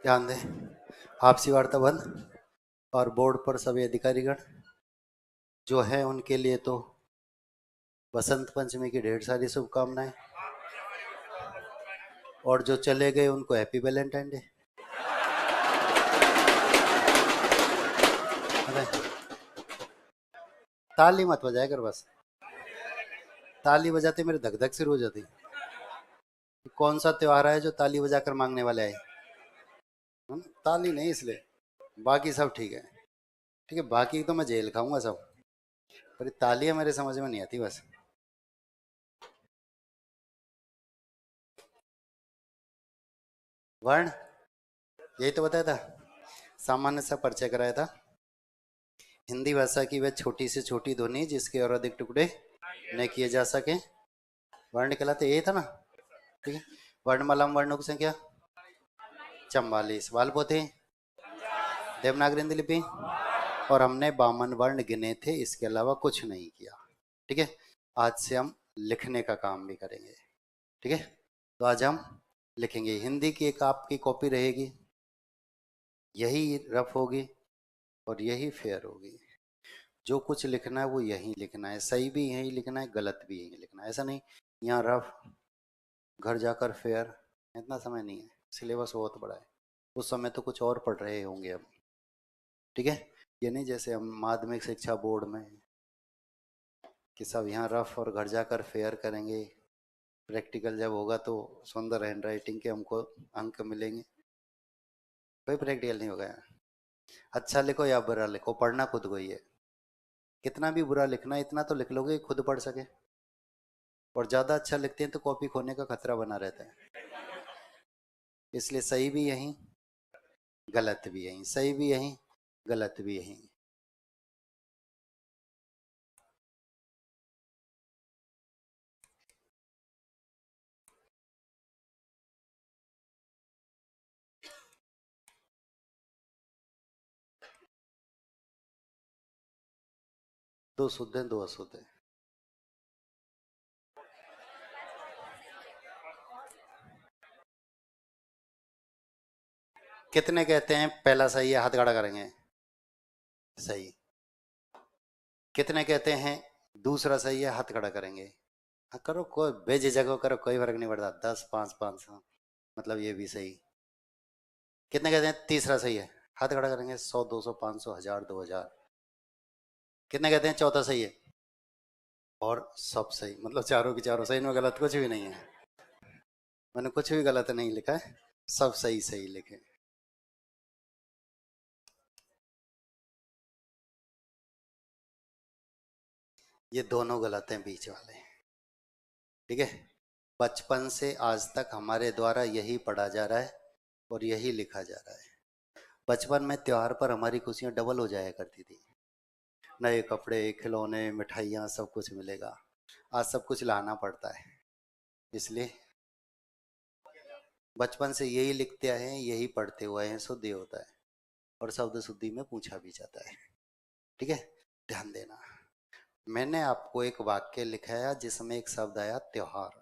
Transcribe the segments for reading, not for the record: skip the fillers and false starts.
ध्यान दें, आपसी वार्ता बंद। और बोर्ड पर सभी अधिकारीगण जो है उनके लिए तो बसंत पंचमी की ढेर सारी शुभकामनाएं, और जो चले गए उनको हैप्पी वैलेंटाइन डे। अरे ताली मत बजाया कर बस, ताली बजाते मेरे धक धक शुरू हो जाती। कौन सा त्योहार है जो ताली बजाकर मांगने वाले आए? ताली नहीं इसलिए, बाकी सब ठीक है। ठीक है, बाकी तो मैं जेल खाऊंगा सब, पर ये तालियां मेरे समझ में नहीं आती बस। वर्ण, यही तो बताया था, सामान्य सा परिचय कराया था। हिंदी भाषा की वह छोटी से छोटी ध्वनि जिसके और अधिक टुकड़े न किए जा सके, वर्ण कहलाते, यही था ना। ठीक है, वर्णमाला में वर्णों की संख्या 44, वालपोथी देवनागरी हिंदी लिपि, और हमने 52 वर्ण गिने थे, इसके अलावा कुछ नहीं किया। ठीक है, आज से हम लिखने का काम भी करेंगे। ठीक है, तो आज हम लिखेंगे। हिंदी की एक आपकी कॉपी रहेगी, यही रफ होगी और यही फेयर होगी। जो कुछ लिखना है वो यही लिखना है, सही भी यही लिखना है, गलत भी यही लिखना है। ऐसा नहीं यहाँ रफ, घर जाकर फेयर, इतना समय नहीं है, सिलेबस बहुत बड़ा है। उस समय तो कुछ और पढ़ रहे होंगे अब। ठीक है, ये नहीं जैसे हम माध्यमिक शिक्षा बोर्ड में कि सब यहाँ रफ और घर जाकर फेयर करेंगे, प्रैक्टिकल जब होगा तो सुंदर हैंड राइटिंग के हमको अंक मिलेंगे। कोई प्रैक्टिकल नहीं होगा यहाँ। अच्छा लिखो या बुरा लिखो, पढ़ना खुद को ही है। कितना भी बुरा लिखना, इतना तो लिख लोगे खुद पढ़ सके। और ज़्यादा अच्छा लिखते हैं तो कॉपी खोने का खतरा बना रहता है। इसलिए सही भी यहीं, गलत भी यहीं, सही भी यहीं, गलत भी यहीं। दो शुद्ध हैं, दो अशुद्ध हैं। कितने कहते हैं पहला सही है, हाथ खड़ा करेंगे? सही। कितने कहते हैं दूसरा सही है, हाथ खड़ा करेंगे? हाँ करो, कोई बेझिझक हो करो, कोई फर्क नहीं पड़ता। 10, 5, 500, मतलब ये भी सही। कितने कहते हैं तीसरा सही है, हाथ खड़ा करेंगे? 100, 200, 500, 1000, 2000। कितने कहते हैं चौथा सही है? और सब सही, मतलब चारों की चारों सही, में गलत कुछ भी नहीं है। मैंने कुछ भी गलत नहीं लिखा है, सब सही सही लिखे। ये दोनों गलत हैं बीच वाले। ठीक है, बचपन से आज तक हमारे द्वारा यही पढ़ा जा रहा है और यही लिखा जा रहा है। बचपन में त्योहार पर हमारी खुशियां डबल हो जाया करती थी। नए कपड़े, खिलौने, मिठाइयाँ, सब कुछ मिलेगा। आज सब कुछ लाना पड़ता है। इसलिए बचपन से यही लिखते आए हैं, यही पढ़ते हुए हैं, शुद्धि होता है। और शब्द शुद्धि में पूछा भी जाता है। ठीक है, ध्यान देना। मैंने आपको एक वाक्य लिखाया जिसमें एक शब्द आया त्योहार।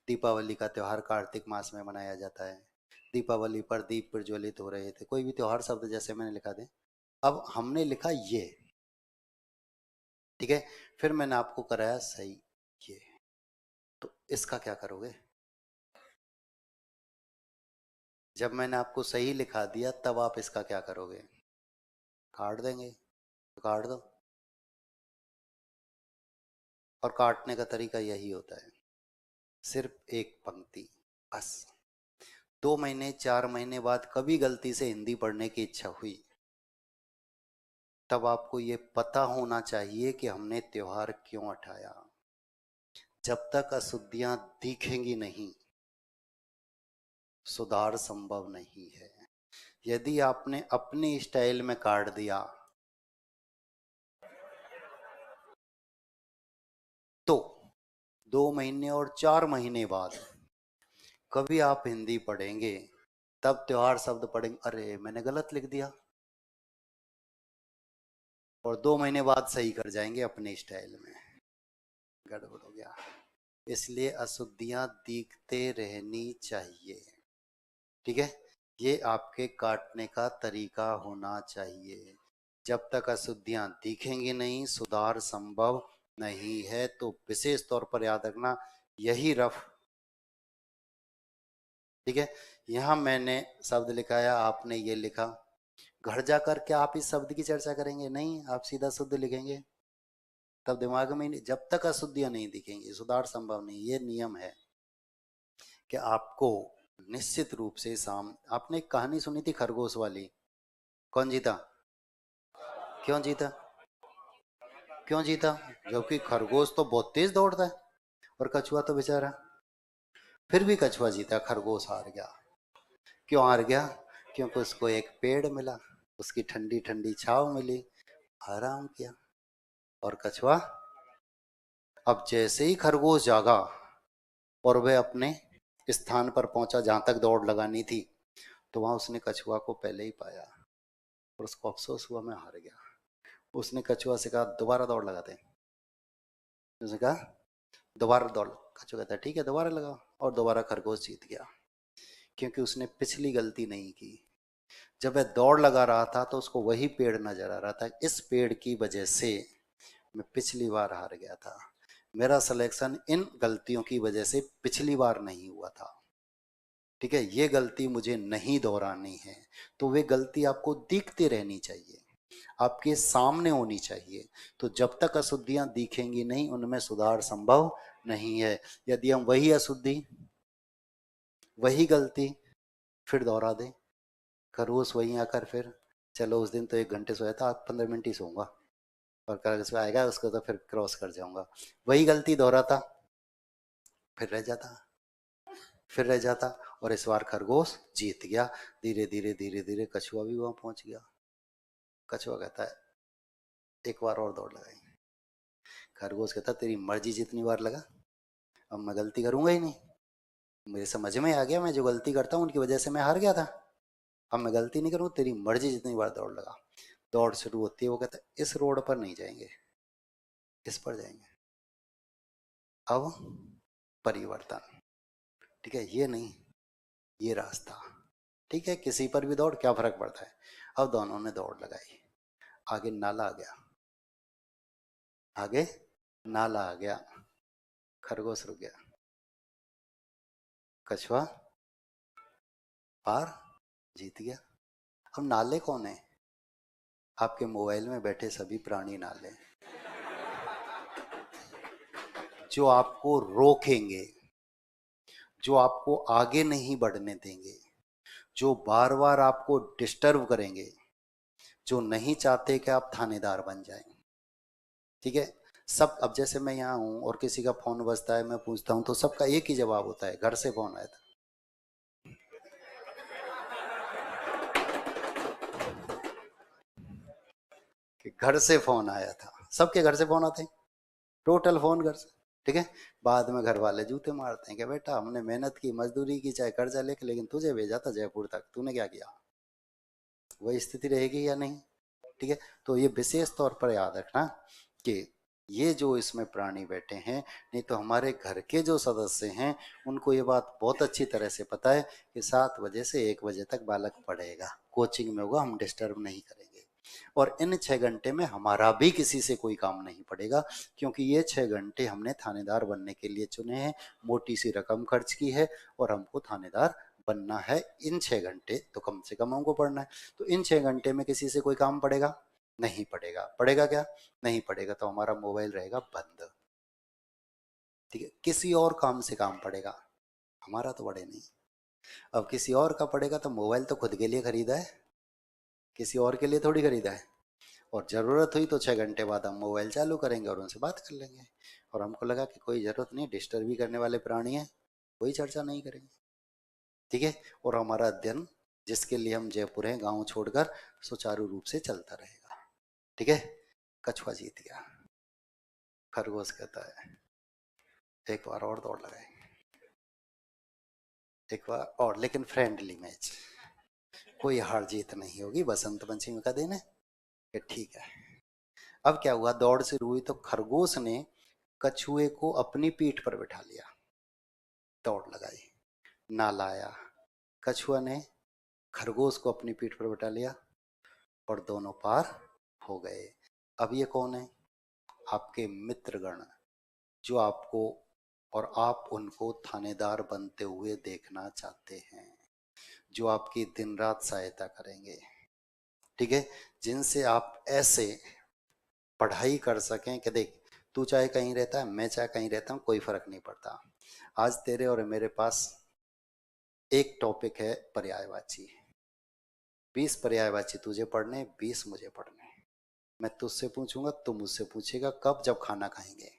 दीपावली का त्योहार कार्तिक मास में मनाया जाता है। दीपावली पर दीप प्रज्वलित हो रहे थे, कोई भी त्योहार शब्द जैसे मैंने लिखा दे। अब हमने लिखा ये। ठीक है, फिर मैंने आपको कराया सही ये। तो इसका क्या करोगे? जब मैंने आपको सही लिखा दिया तब आप इसका क्या करोगे? काट देंगे? तो काट दो। और काटने का तरीका यही होता है, सिर्फ एक पंक्ति, बस। 2 महीने 4 महीने बाद कभी गलती से हिंदी पढ़ने की इच्छा हुई, तब आपको ये पता होना चाहिए कि हमने त्योहार क्यों हटाया। जब तक अशुद्धियां दिखेंगी नहीं, सुधार संभव नहीं है। यदि आपने अपनी स्टाइल में काट दिया तो 2 महीने और 4 महीने बाद कभी आप हिंदी पढ़ेंगे, तब त्योहार शब्द पढ़ेंगे, अरे मैंने गलत लिख दिया। और 2 महीने बाद सही कर जाएंगे अपने स्टाइल में, गड़बड़ हो गया। इसलिए अशुद्धियां दिखते रहनी चाहिए। ठीक है, ये आपके काटने का तरीका होना चाहिए। जब तक अशुद्धियां दिखेंगी नहीं, सुधार संभव नहीं है। तो विशेष तौर पर याद रखना, यही रफ, ठीक है। यहां मैंने शब्द लिखा है, आपने ये लिखा। घर जाकर क्या आप इस शब्द की चर्चा करेंगे? नहीं, आप सीधा शुद्ध लिखेंगे। तब दिमाग में नहीं, जब तक अशुद्धियां नहीं दिखेंगी सुधार संभव नहीं। ये नियम है कि आपको निश्चित रूप से आपने एक कहानी सुनी थी खरगोश वाली, कौन जीता? क्यों जीता? क्यों जीता? जबकि खरगोश तो बहुत तेज दौड़ता है, और कछुआ तो बेचारा, फिर भी कछुआ जीता, खरगोश हार गया। क्यों हार गया? क्योंकि उसको एक पेड़ मिला, उसकी ठंडी ठंडी छाव मिली, आराम किया। और कछुआ, अब जैसे ही खरगोश जागा और वह अपने स्थान पर पहुंचा जहां तक दौड़ लगानी थी, तो वहां उसने कछुआ को पहले ही पाया, और उसको अफसोस हुआ मैं हार गया। उसने कछुआ से कहा दोबारा दौड़ लगाते हैं। उसने कहा दोबारा दौड़। कछुआ कहता है ठीक है दोबारा लगाओ, और दोबारा खरगोश जीत गया, क्योंकि उसने पिछली गलती नहीं की। जब वह दौड़ लगा रहा था तो उसको वही पेड़ नजर आ रहा था, इस पेड़ की वजह से मैं पिछली बार हार गया था। मेरा सिलेक्शन इन गलतियों की वजह से पिछली बार नहीं हुआ था, ठीक है। ये गलती मुझे नहीं दोहरानी है। तो वे गलती आपको दिखती रहनी चाहिए, आपके सामने होनी चाहिए। तो जब तक अशुद्धियां दिखेंगी नहीं, उनमें सुधार संभव नहीं है। यदि हम वही अशुद्धि, वही गलती फिर दोहरा दें, खरगोश वहीं आकर फिर, चलो उस दिन तो 1 घंटे सोया था, आज 15 मिनट ही सोऊंगा, और खरगोश आएगा उसको तो फिर क्रॉस कर जाऊंगा, वही गलती दोहराता, फिर रह जाता, फिर रह जाता। और इस बार खरगोश जीत गया। धीरे धीरे धीरे धीरे कछुआ भी वहां पहुंच गया। कछुआ कहता है एक बार और दौड़ लगाई। खरगोश कहता तेरी मर्जी जितनी बार लगा, अब मैं गलती करूंगा ही नहीं। मेरे समझ में आ गया मैं जो गलती करता हूँ उनकी वजह से मैं हार गया था, अब मैं गलती नहीं करूँ, तेरी मर्जी जितनी बार दौड़ लगा। दौड़ शुरू होती है, वो कहता है इस रोड पर नहीं जाएंगे, इस पर जाएंगे। अब परिवर्तन, ठीक है, ये नहीं, ये रास्ता, ठीक है। किसी पर भी दौड़, क्या फर्क पड़ता है। अब दोनों ने दौड़ लगाई, आगे नाला आ गया, आगे नाला आ गया, खरगोश रुक गया, कछुआ पार, जीत गया। अब नाले कौन है? आपके मोबाइल में बैठे सभी प्राणी नाले, जो आपको रोकेंगे, जो आपको आगे नहीं बढ़ने देंगे, जो बार बार आपको डिस्टर्ब करेंगे, जो नहीं चाहते कि आप थानेदार बन जाएं, ठीक है। सब, अब जैसे मैं यहाँ हूँ और किसी का फोन बजता है, मैं पूछता हूँ, तो सबका एक ही जवाब होता है, घर से फोन आया था। कि घर से फोन आया था, सबके घर से फोन आते हैं, टोटल फोन घर से, ठीक है। बाद में घर वाले जूते मारते हैं कि बेटा हमने मेहनत की, मजदूरी की, चाहे कर्जा लेके, लेकिन तुझे भेजा था जयपुर तक, तूने क्या किया। वही स्थिति रहेगी या नहीं, ठीक है। तो ये विशेष तौर पर याद रखना कि ये जो इसमें प्राणी बैठे हैं, नहीं तो हमारे घर के जो सदस्य हैं उनको ये बात बहुत अच्छी तरह से पता है कि 7 बजे से 1 बजे तक बालक पढ़ेगा, कोचिंग में होगा, हम डिस्टर्ब नहीं करेंगे। और इन 6 घंटे में हमारा भी किसी से कोई काम नहीं पड़ेगा, क्योंकि ये 6 घंटे हमने थानेदार बनने के लिए चुने हैं, मोटी सी रकम खर्च की है, और हमको थानेदार बनना है। इन 6 घंटे तो कम से कम हमको पढ़ना है। तो इन 6 घंटे में किसी से कोई काम पड़ेगा नहीं पड़ेगा, पड़ेगा क्या? नहीं पड़ेगा, तो हमारा मोबाइल रहेगा बंद, ठीक है। किसी और काम से काम पड़ेगा, हमारा तो पड़े नहीं। अब किसी और का पड़ेगा तो मोबाइल तो खुद के लिए खरीदा है, किसी और के लिए थोड़ी खरीदा है। और ज़रूरत हुई तो 6 घंटे बाद हम मोबाइल चालू करेंगे और उनसे बात कर लेंगे। और हमको लगा कि कोई ज़रूरत नहीं, डिस्टर्ब भी करने वाले प्राणी हैं, कोई चर्चा नहीं करेंगे, ठीक है। और हमारा अध्ययन, जिसके लिए हम जयपुर हैं गांव छोड़कर, सुचारू रूप से चलता रहेगा, ठीक है। कछुआ जीत गया। खरगोश कहता है एक बार और दौड़ लगाए, एक बार और, लेकिन फ्रेंडली मैच, कोई हार जीत नहीं होगी, बसंत पंचमी का दिन है, कि ठीक है। अब क्या हुआ, दौड़ शुरू हुई तो खरगोश ने कछुए को अपनी पीठ पर बिठा लिया, दौड़ लगाई, नाला आया, कछुआ ने खरगोश को अपनी पीठ पर बैठा लिया और दोनों पार हो गए। अब ये कौन है? आपके मित्रगण, जो आपको और आप उनको थानेदार बनते हुए देखना चाहते हैं, जो आपकी दिन रात सहायता करेंगे, ठीक है, जिनसे आप ऐसे पढ़ाई कर सकें कि देख, तू चाहे कहीं रहता है, मैं चाहे कहीं रहता हूँ, कोई फर्क नहीं पड़ता। आज तेरे और मेरे पास एक टॉपिक है, पर्यायवाची। 20 पर्यायवाची तुझे पढ़ने, 20 मुझे पढ़ने। मैं तुझसे पूछूंगा, तू मुझसे पूछेगा, कब? जब खाना खाएंगे।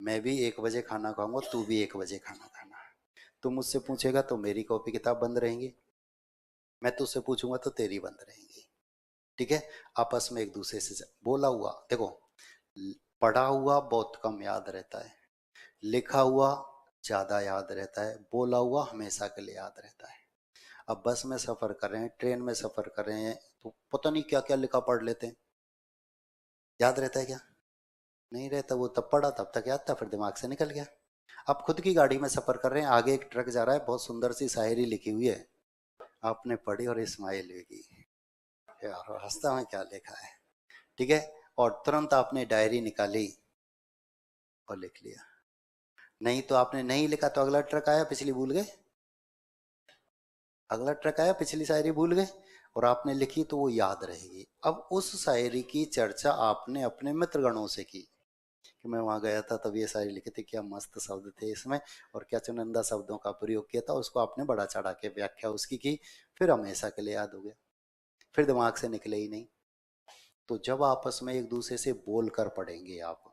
मैं भी 1 बजे खाना खाऊंगा, तू भी 1 बजे खाना खाना। तू मुझसे पूछेगा तो मेरी कॉपी किताब बंद रहेंगी, मैं तुझसे पूछूंगा तो तेरी बंद रहेंगी, ठीक है। आपस में एक दूसरे से बोला हुआ, देखो, पढ़ा हुआ बहुत कम याद रहता है, लिखा हुआ ज्यादा याद रहता है, बोला हुआ हमेशा के लिए याद रहता है। अब बस में सफर कर रहे हैं, ट्रेन में सफर कर रहे हैं, तो पता नहीं क्या क्या लिखा पढ़ लेते हैं, याद रहता है क्या? नहीं रहता। वो तब पढ़ा तब तक याद था, फिर दिमाग से निकल गया। आप खुद की गाड़ी में सफर कर रहे हैं, आगे एक ट्रक जा रहा है, बहुत सुंदर सी शायरी लिखी हुई है, आपने पढ़ी और स्माइल भी की, यार रास्ता में क्या लिखा है, ठीक है, और तुरंत आपने डायरी निकाली और लिख लिया। नहीं तो आपने नहीं लिखा तो अगला ट्रक आया, पिछली भूल गए, अगला ट्रक आया, पिछली शायरी भूल गए, और आपने लिखी तो वो याद रहेगी। अब उस शायरी की चर्चा आपने अपने मित्रगणों से की कि मैं वहां गया था तब ये शायरी लिखी थी, क्या मस्त शब्द थे इसमें, और क्या चुनिंदा शब्दों का प्रयोग किया था, उसको आपने बड़ा चढ़ा के व्याख्या उसकी की, फिर हमेशा के लिए याद हो गया, फिर दिमाग से निकले ही नहीं। तो जब आपस में एक दूसरे से बोल कर पढ़ेंगे, आप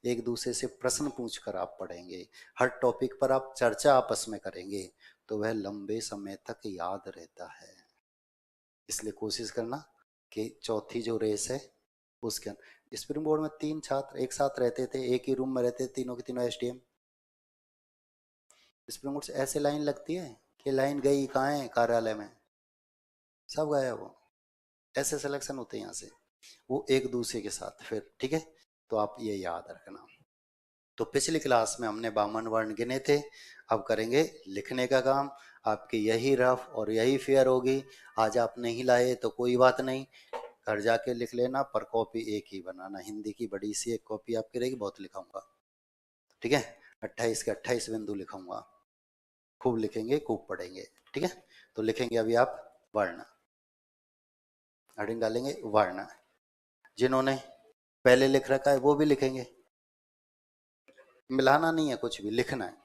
एक दूसरे से प्रश्न पूछ कर आप पढ़ेंगे, हर टॉपिक पर आप चर्चा आपस में करेंगे, तो वह लंबे समय तक याद रहता है। इसलिए कोशिश करना कि चौथी जो रेस है उसके अंदर, स्प्रिंग बोर्ड में 3 छात्र एक साथ रहते थे, एक ही रूम में रहते थे, तीनों के तीनों एसडीएम। स्प्रिंग बोर्ड से ऐसे लाइन लगती है कि लाइन गई कहाँ है, कार्यालय में, सब गया वो, ऐसे सिलेक्शन होते हैं यहाँ से, वो एक दूसरे के साथ फिर, ठीक है। तो आप ये याद रखना। तो पिछली क्लास में हमने 52 वर्ण गिने थे, अब करेंगे लिखने का काम। आपकी यही रफ और यही फेयर होगी। आज आप नहीं लाए तो कोई बात नहीं, घर जाके लिख लेना, पर कॉपी एक ही बनाना। हिंदी की बड़ी सी एक कॉपी आपकी रहेगी, बहुत लिखाऊंगा, ठीक है, 28 के 28 बिंदु लिखाऊंगा, खूब लिखेंगे, खूब पढ़ेंगे, ठीक है। तो लिखेंगे अभी आप वर्ण, हेडिंग डालेंगे वर्ण। जिन्होंने पहले लिख रखा है वो भी लिखेंगे, मिलाना नहीं है, कुछ भी लिखना है,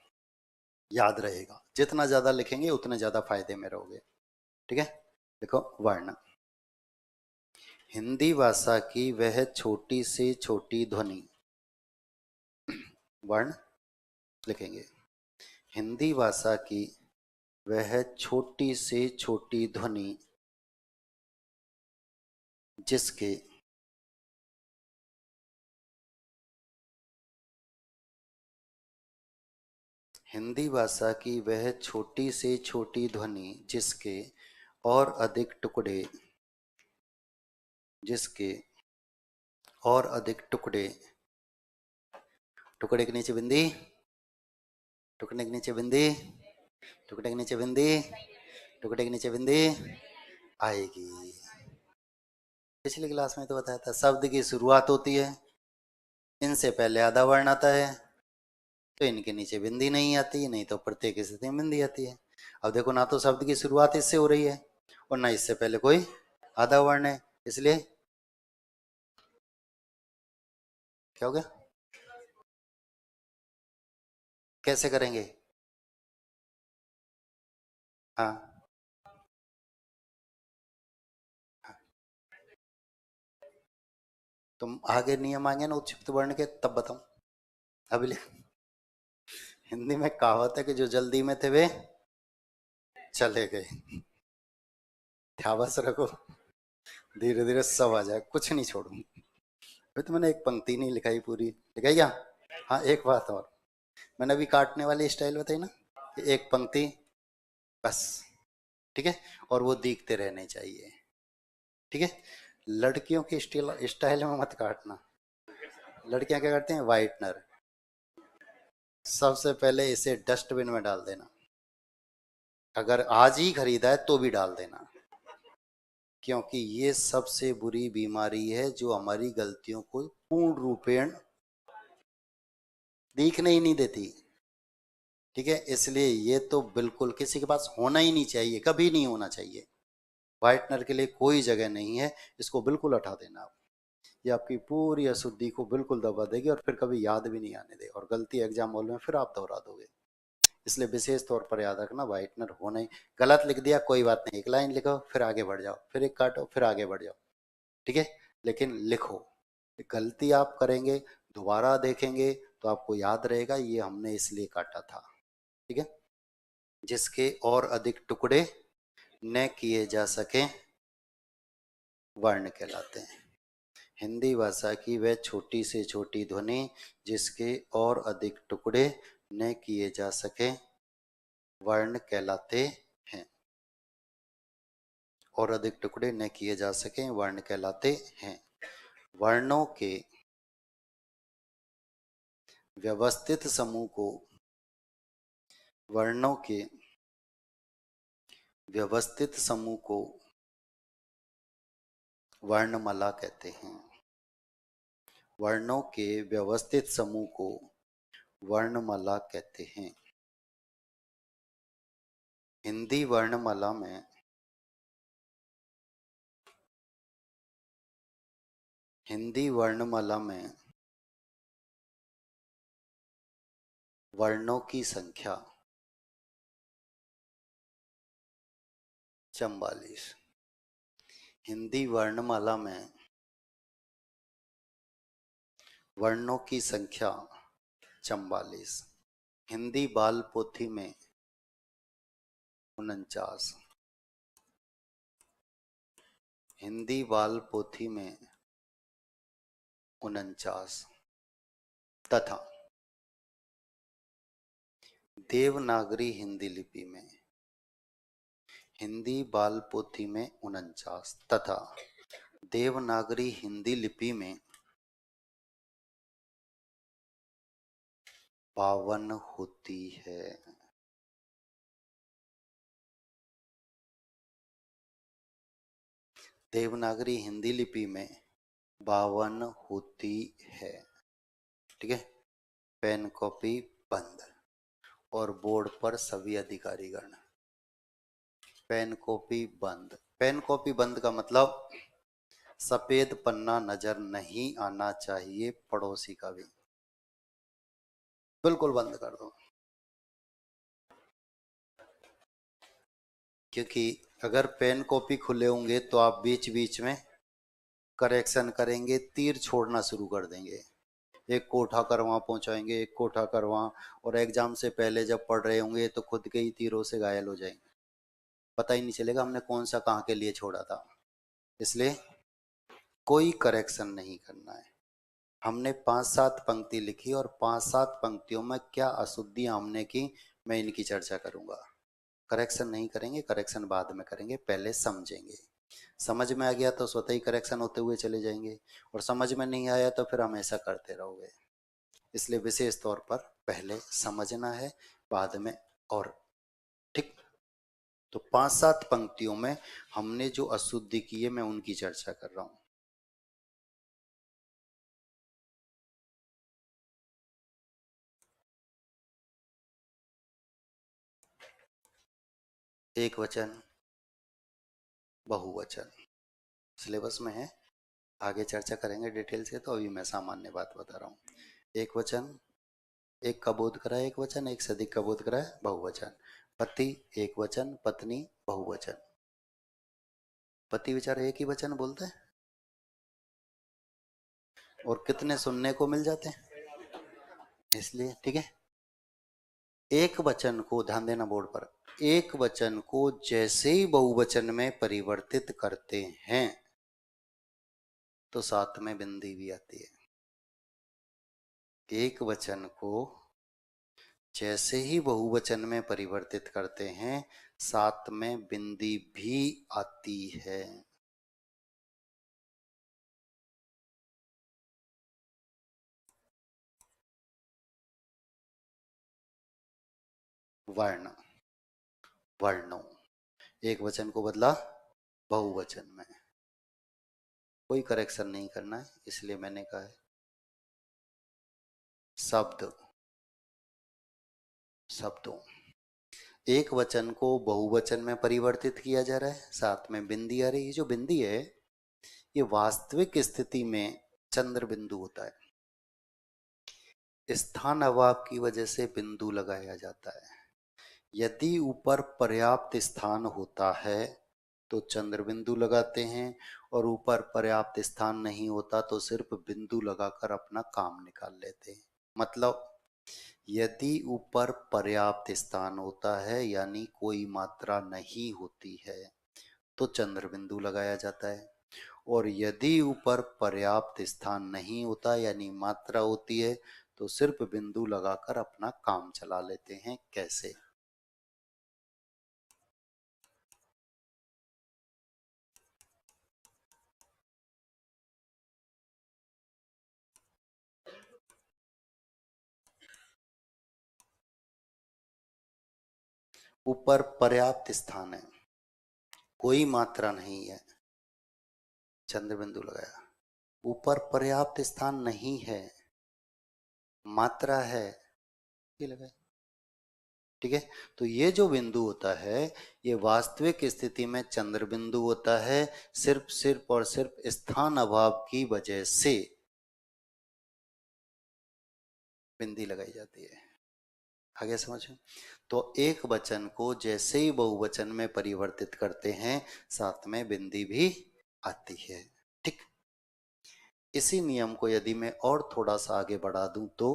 याद रहेगा। जितना ज्यादा लिखेंगे उतने ज्यादा फायदे में रहोगे, ठीक है। देखो वर्ण, हिंदी भाषा की वह छोटी से छोटी ध्वनि, वर्ण लिखेंगे, हिंदी भाषा की वह छोटी से छोटी ध्वनि जिसके हिंदी भाषा की वह छोटी से छोटी ध्वनि जिसके और अधिक टुकड़े, जिसके और अधिक टुकड़े, टुकड़े के नीचे बिंदी, टुकड़े के नीचे बिंदी, टुकड़े के नीचे बिंदी, टुकड़े के नीचे बिंदी आएगी। पिछली क्लास में तो बताया था, शब्द की शुरुआत होती है, इनसे पहले आधा वर्ण आता है, तो इनके नीचे बिंदी नहीं आती, नहीं तो प्रत्येक स्थिति में बिंदी आती है। अब देखो, ना तो शब्द की शुरुआत इससे हो रही है और ना इससे पहले कोई आधा वर्ण है, इसलिए क्या हो गया? कैसे करेंगे? हाँ, तुम आगे नियम आएंगे ना उत्क्षिप्त वर्ण के, तब बताऊं, अभी हिंदी में कहावत है कि जो जल्दी में थे वे चले गए। ध्यान रखो, धीरे धीरे सब आ जाए, कुछ नहीं छोड़ू। अभी तो मैंने एक पंक्ति नहीं लिखाई, पूरी लिखाई क्या? हाँ, एक बात और, मैंने अभी काटने वाली स्टाइल बताई ना, कि एक पंक्ति बस, ठीक है, और वो दिखते रहने चाहिए, ठीक है। लड़कियों की स्टाइल स्टाइल में मत काटना। लड़कियां क्या करती हैं? वाइटनर, सबसे पहले इसे डस्टबिन में डाल देना, अगर आज ही खरीदा है तो भी डाल देना, क्योंकि ये सबसे बुरी बीमारी है जो हमारी गलतियों को पूर्ण रूपेण दिखने ही नहीं देती। ठीक है, इसलिए ये तो बिल्कुल किसी के पास होना ही नहीं चाहिए, कभी नहीं होना चाहिए। व्हाइटनर के लिए कोई जगह नहीं है, इसको बिल्कुल हटा देना आप। ये आपकी पूरी अशुद्धि को बिल्कुल दबा देगी और फिर कभी याद भी नहीं आने दे, और गलती एग्जाम हॉल में फिर आप दोहरा दोगे। इसलिए विशेष तौर पर याद रखना, व्हाइटनर होना ही। गलत लिख दिया कोई बात नहीं, एक लाइन लिखो फिर आगे बढ़ जाओ, फिर एक काटो फिर आगे बढ़ जाओ, ठीक है, लेकिन लिखो। गलती आप करेंगे, दोबारा देखेंगे तो आपको याद रहेगा ये हमने इसलिए काटा था। ठीक है, जिसके और अधिक टुकड़े न किए जा सके वर्ण कहलाते हैं। हिंदी भाषा की वह छोटी से छोटी ध्वनि जिसके और अधिक टुकड़े न किए जा सके वर्ण कहलाते हैं। और अधिक टुकड़े न किए जा सके वर्ण कहलाते हैं। वर्णों के व्यवस्थित समूह को वर्णों के व्यवस्थित समूह को वर्णमाला कहते हैं। वर्णों के व्यवस्थित समूह को वर्णमाला कहते हैं। हिंदी वर्णमाला में हिंदी वर्णमाला में वर्णों की संख्या 44। हिंदी वर्णमाला में वर्णों की संख्या 44। हिंदी बाल पोथी में 49। हिंदी बाल पोथी में 49 तथा देवनागरी हिंदी लिपि में हिंदी बाल पोथी में 49 तथा देवनागरी हिंदी लिपि में 52 होती है। देवनागरी हिंदी लिपि में 52 होती है। ठीक है, पेन कॉपी बंद। और बोर्ड पर सभी अधिकारीगण। पेन कॉपी बंद। पेन कॉपी बंद का मतलब सफेद पन्ना नजर नहीं आना चाहिए पड़ोसी का भी, बिल्कुल बंद कर दो। क्योंकि अगर पेन कॉपी खुले होंगे तो आप बीच बीच में करेक्शन करेंगे, तीर छोड़ना शुरू कर देंगे। एक को उठाकर वहां पहुंचाएंगे, एक को उठाकर वहां, और एग्जाम से पहले जब पढ़ रहे होंगे तो खुद के ही तीरों से घायल हो जाएंगे, पता ही नहीं चलेगा हमने कौन सा कहाँ के लिए छोड़ा था। इसलिए कोई करेक्शन नहीं करना है। हमने 5-7 पंक्ति लिखी और 5-7 पंक्तियों में क्या अशुद्धियां हमने की, मैं इनकी चर्चा करूंगा। करेक्शन नहीं करेंगे, करेक्शन बाद में करेंगे, पहले समझेंगे। समझ में आ गया तो स्वतः ही करेक्शन होते हुए चले जाएंगे, और समझ में नहीं आया तो फिर हमेशा करते रहोगे। इसलिए विशेष तौर पर पहले समझना है, बाद में। और ठीक, तो 5-7 पंक्तियों में हमने जो अशुद्धि की है मैं उनकी चर्चा कर रहा हूं। एक वचन, बहुवचन सिलेबस में है, आगे चर्चा करेंगे डिटेल से, तो अभी मैं सामान्य बात बता रहा हूँ। एक वचन, एक का बोध करा है एक वचन, एक से अधिक का बोध करा है बहुवचन। पति एक वचन, पत्नी बहुवचन। पति बेचारे एक ही वचन बोलते हैं और कितने सुनने को मिल जाते हैं, इसलिए ठीक है। एक वचन को, ध्यान देना बोर्ड पर, एक वचन को जैसे ही बहुवचन में परिवर्तित करते हैं तो साथ में बिंदी भी आती है। एक वचन को जैसे ही बहुवचन में परिवर्तित करते हैं साथ में बिंदी भी आती है। वर्ण, वर्णों, एक वचन को बदला बहुवचन में। कोई करेक्शन नहीं करना है, इसलिए मैंने कहा है शब्द, शब्दों। एक वचन को बहुवचन में परिवर्तित किया जा रहा है, साथ में बिंदी आ रही है। ये जो बिंदी है ये वास्तविक स्थिति में चंद्र बिंदु होता है, स्थान अभाव की वजह से बिंदु लगाया जाता है। यदि ऊपर पर्याप्त स्थान होता है तो चंद्र बिंदु लगाते हैं, और ऊपर पर्याप्त स्थान नहीं होता तो सिर्फ बिंदु लगाकर अपना काम निकाल लेते हैं। मतलब यदि ऊपर पर्याप्त स्थान होता है यानी कोई मात्रा नहीं होती है तो चंद्र बिंदु लगाया जाता है, और यदि ऊपर पर्याप्त स्थान नहीं होता यानी मात्रा होती है तो सिर्फ बिंदु लगाकर अपना काम चला लेते हैं। कैसे? ऊपर पर्याप्त स्थान है, कोई मात्रा नहीं है, चंद्र बिंदु लगाया। ऊपर पर्याप्त स्थान नहीं है, मात्रा है, ये लगाया। ठीक है, तो ये जो बिंदु होता है ये वास्तविक स्थिति में चंद्र बिंदु होता है, सिर्फ सिर्फ और सिर्फ स्थान अभाव की वजह से बिंदी लगाई जाती है। आगे समझो। तो एक वचन को जैसे ही बहुवचन में परिवर्तित करते हैं साथ में बिंदी भी आती है। ठीक, इसी नियम को यदि मैं और थोड़ा सा आगे बढ़ा दूं तो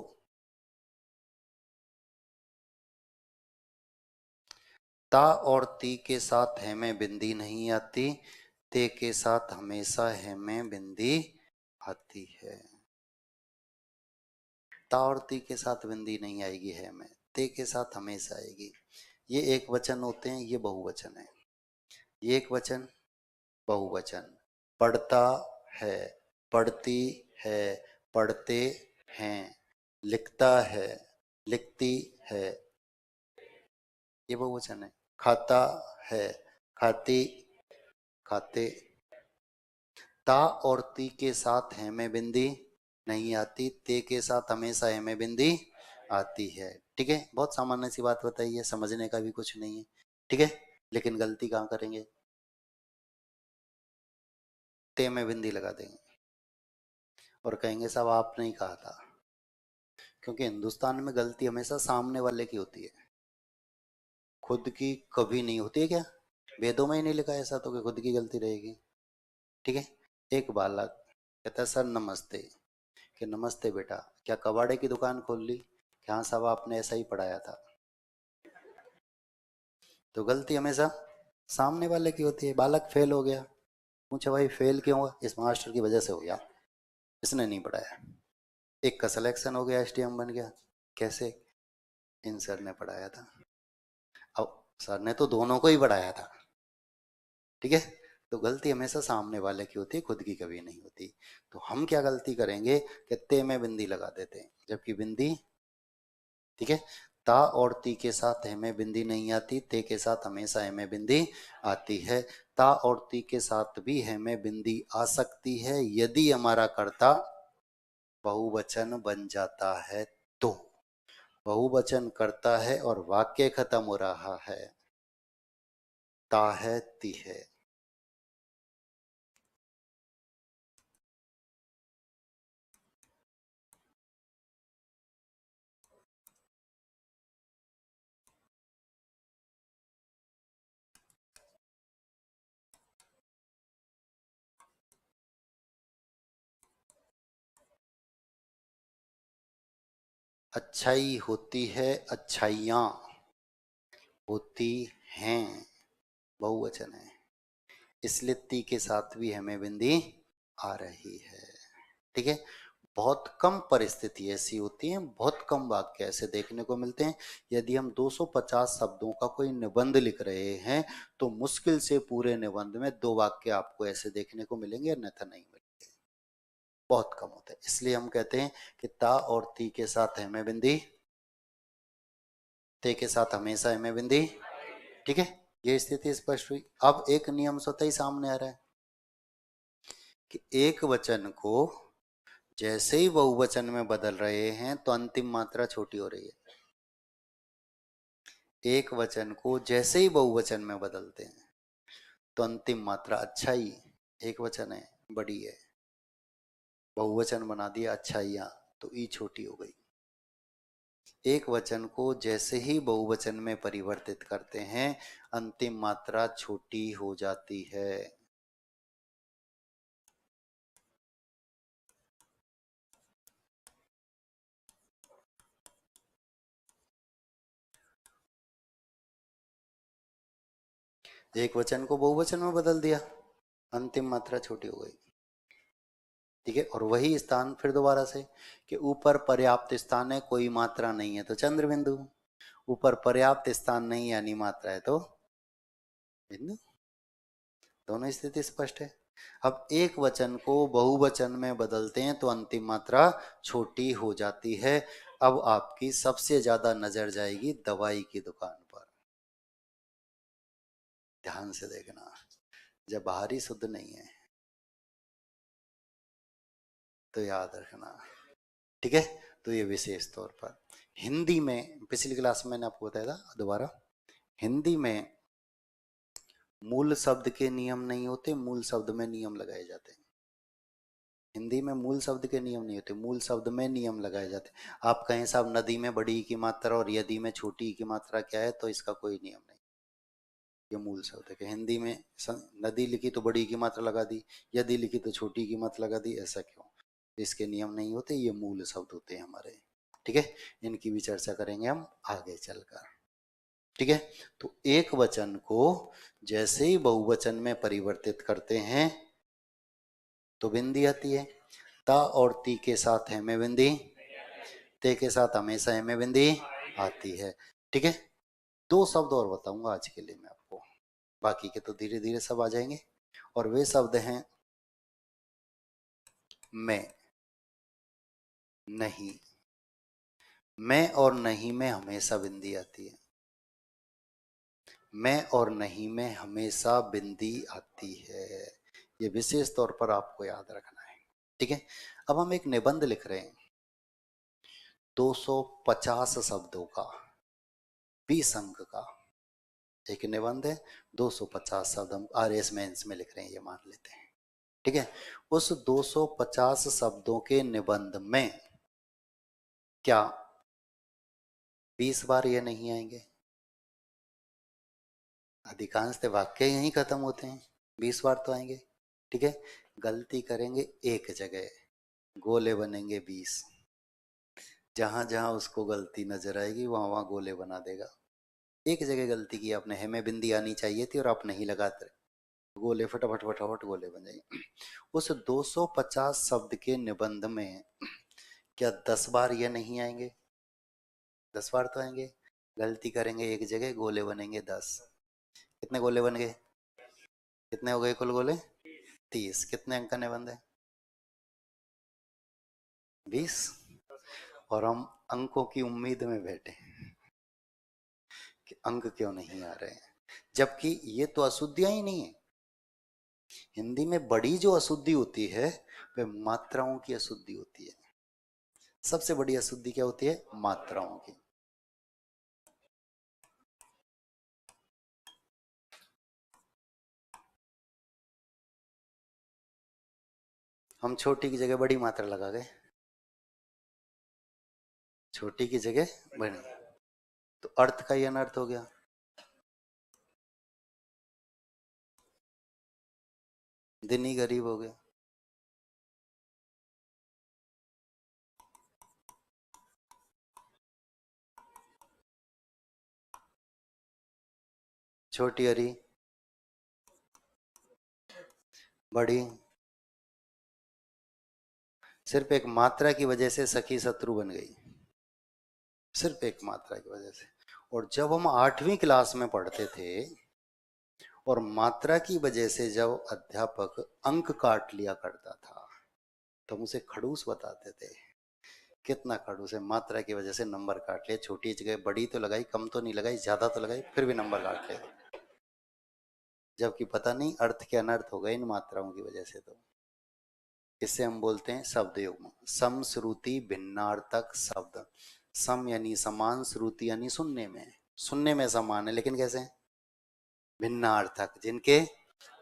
ता और ती के साथ है में बिंदी नहीं आती, ते के साथ हमेशा है में बिंदी आती है। ता और ती के साथ बिंदी नहीं आएगी है में, ते के साथ हमेशा आएगी। ये एक वचन होते हैं, ये बहुवचन है। ये एक वचन, बहुवचन। पढ़ता है, पढ़ती है, पढ़ते हैं, लिखता है, लिखती है, ये बहुवचन है। खाता है, खाती, खाते। ता और ती के साथ है में बिंदी नहीं आती, ते के साथ हमेशा है में बिंदी आती है। ठीक है, बहुत सामान्य सी बात बताई है, समझने का भी कुछ नहीं है। ठीक है, लेकिन गलती कहाँ करेंगे? ते में बिंदी लगा देंगे और कहेंगे साहब आपने ही कहा था। क्योंकि हिंदुस्तान में गलती हमेशा सामने वाले की होती है, खुद की कभी नहीं होती है। क्या वेदों में ही नहीं लिखा है ऐसा तो कि खुद की गलती रहेगी? ठीक है, एक बालक कहता है सर नमस्ते, कि नमस्ते बेटा, क्या कबाड़े की दुकान खोल ली? कि हाँ साहब आपने ऐसा ही पढ़ाया था। तो गलती हमेशा सामने वाले की होती है। बालक फेल हो गया, पूछा भाई फेल क्यों हुआ? इस मास्टर की वजह से हो गया, इसने नहीं पढ़ाया। एक का सिलेक्शन हो गया, एसटीएम बन गया। कैसे? इन सर ने पढ़ाया था। अब सर ने तो दोनों को ही पढ़ाया था। ठीक है, तो गलती हमेशा सामने वाले की होती है, खुद की कभी नहीं होती। तो हम क्या गलती करेंगे कि ते में बिंदी लगा देते हैं, जबकि बिंदी, ठीक है, ता और ती के साथ है में बिंदी नहीं आती, ते के साथ हमेशा है में बिंदी आती है। ता और ती के साथ भी है में बिंदी आ सकती है यदि हमारा कर्ता बहुवचन बन जाता है तो। बहुवचन करता है और वाक्य खत्म हो रहा है, ता है ती है। अच्छाई होती है, अच्छाइयाँ होती हैं, बहुवचन है, इसलिए ती के साथ भी हमें बिंदी आ रही है। ठीक है, बहुत कम परिस्थिति ऐसी होती है, बहुत कम वाक्य ऐसे देखने को मिलते हैं। यदि हम 250 शब्दों का कोई निबंध लिख रहे हैं तो मुश्किल से पूरे निबंध में 2 वाक्य आपको ऐसे देखने को मिलेंगे, अन्यथा नहीं मिलेंगे, बहुत कम होते हैं। इसलिए हम कहते हैं कि ता और ती के साथ है में बिंदी, ते के साथ हमेशा है में बिंदी। ठीक है, ये स्थिति स्पष्ट हुई। अब एक नियम स्वतः ही सामने आ रहा है कि एक वचन को जैसे ही बहुवचन में बदल रहे हैं तो अंतिम मात्रा छोटी हो रही है। एक वचन को जैसे ही बहुवचन में बदलते हैं तो अंतिम मात्रा अच्छाई, एक वचन है बड़ी है, बहुवचन बना दिया अच्छाइयाँ, तो ई छोटी हो गई। एक वचन को जैसे ही बहुवचन में परिवर्तित करते हैं अंतिम मात्रा छोटी हो जाती है। एक वचन को बहुवचन में बदल दिया, अंतिम मात्रा छोटी हो गई। ठीक है, और वही स्थान फिर दोबारा से कि ऊपर पर्याप्त स्थान है, कोई मात्रा नहीं है तो चंद्र बिंदु, ऊपर पर्याप्त स्थान नहीं यानी मात्रा है तो बिंदु। दोनों स्थिति स्पष्ट है। अब एक वचन को बहुवचन में बदलते हैं तो अंतिम मात्रा छोटी हो जाती है। अब आपकी सबसे ज्यादा नजर जाएगी दवाई की दुकान पर। ध्यान से देखना, जब बाहरी शुद्ध नहीं है तो याद रखना। ठीक है, तो ये विशेष तौर पर हिंदी में, पिछली क्लास में मैंने आपको बताया था दोबारा, हिंदी में मूल शब्द के नियम नहीं होते, मूल शब्द में नियम लगाए जाते हैं। हिंदी में मूल शब्द के नियम नहीं होते, मूल शब्द में नियम लगाए जाते हैं। आप कहें साहब नदी में बड़ी की मात्रा और यदि में छोटी की मात्रा क्या है, तो इसका कोई नियम नहीं। ये मूल शब्द है कि हिंदी में नदी लिखी तो बड़ी की मात्रा लगा दी, यदि लिखी तो छोटी की मात्रा लगा दी, ऐसा क्यों? इसके नियम नहीं होते, ये मूल शब्द होते हैं हमारे। ठीक है, इनकी भी चर्चा करेंगे हम आगे चलकर। ठीक है, तो एक वचन को जैसे ही बहुवचन में परिवर्तित करते हैं तो बिंदी आती है। ता और ती के साथ है में बिंदी, ते के साथ हमेशा है में बिंदी आती है। ठीक है, दो शब्द और बताऊंगा आज के लिए मैं आपको, बाकी के तो धीरे धीरे सब आ जाएंगे। और वे शब्द हैं मैं, नहीं। मैं और नहीं में हमेशा बिंदी आती है, मैं और नहीं में हमेशा बिंदी आती है। ये विशेष तौर पर आपको याद रखना है। ठीक है, अब हम एक निबंध लिख रहे हैं 250 शब्दों का, 20 अंक का एक निबंध है। 250 शब्द हम आर.एस. मेंस में लिख रहे हैं, ये मान लेते हैं। ठीक है, उस 250 शब्दों के निबंध में क्या 20 बार ये नहीं आएंगे? अधिकांश वाक्य यहीं खत्म होते हैं, 20 बार तो आएंगे। ठीक है, गलती करेंगे एक जगह, गोले बनेंगे 20। जहां जहां उसको गलती नजर आएगी वहां वहां गोले बना देगा। एक जगह गलती की आपने, हमें बिंदी आनी चाहिए थी और आप नहीं लगाते, गोले फटाफट फटाफट गोले बन जाएंगे। उस 250 शब्द के निबंध में क्या 10 बार ये नहीं आएंगे? 10 बार तो आएंगे। गलती करेंगे एक जगह, गोले बनेंगे 10। कितने गोले बन गए? कितने हो गए कुल गोले? 30। कितने अंक का निबंध है? 20। और हम अंकों की उम्मीद में बैठे कि अंक क्यों नहीं आ रहे हैं, जबकि ये तो अशुद्धियां ही नहीं है। हिंदी में बड़ी जो अशुद्धि होती है वह मात्राओं की अशुद्धि होती है। सबसे बड़ी अशुद्धि क्या होती है? मात्राओं की। हम छोटी की जगह बड़ी मात्रा लगा गए, छोटी की जगह बड़ी, तो अर्थ का ही अनर्थ हो गया। दिन ही गरीब हो गया। छोटी हरी, बड़ी, सिर्फ एक मात्रा की वजह से सखी शत्रु बन गई, सिर्फ एक मात्रा की वजह से। और जब हम 8वीं क्लास में पढ़ते थे और मात्रा की वजह से जब अध्यापक अंक काट लिया करता था तो हम उसे खड़ूस बताते थे। कितना खड़ूस है, मात्रा की वजह से नंबर काट लिया, छोटी जगह बड़ी तो लगाई, कम तो नहीं लगाई, ज्यादा तो लगाई, फिर भी नंबर काट लिया, जबकि पता नहीं अर्थ के अनर्थ हो गए इन मात्राओं की वजह से। तो इसे हम बोलते हैं शब्द युग्म। सम श्रुति भिन्नार्थक शब्द। सम यानी समान, श्रुति यानी सुनने में समान है, लेकिन कैसे? भिन्नार्थक, जिनके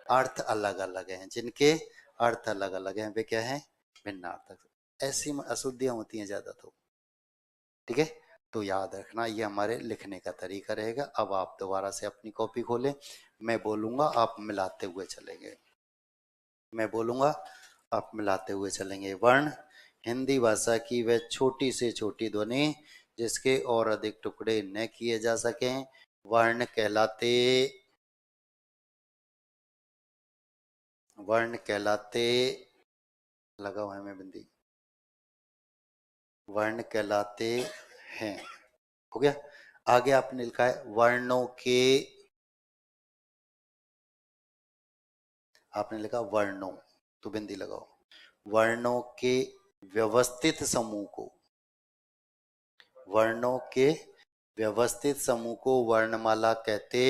अर्थ अलग अलग हैं, जिनके अर्थ अलग अलग हैं, वे क्या है? भिन्नार्थक। ऐसी अशुद्धियां होती हैं ज्यादा तो। ठीक है, तो याद रखना ये हमारे लिखने का तरीका रहेगा। अब आप दोबारा से अपनी कॉपी खोलें, मैं बोलूंगा आप मिलाते हुए चलेंगे। मैं बोलूंगा आप मिलाते हुए चलेंगे। वर्ण, हिंदी भाषा की वह छोटी से छोटी ध्वनि जिसके और अधिक टुकड़े न किए जा सकें, वर्ण कहलाते, वर्ण कहलाते, लगा हुआ है मैं बिंदी, वर्ण कहलाते हैं। हो गया। आगे आपने लिखा है वर्णों के, आपने लिखा वर्णों, तो बिंदी लगाओ। वर्णों के व्यवस्थित समूह को, वर्णों के व्यवस्थित समूह को वर्णमाला कहते,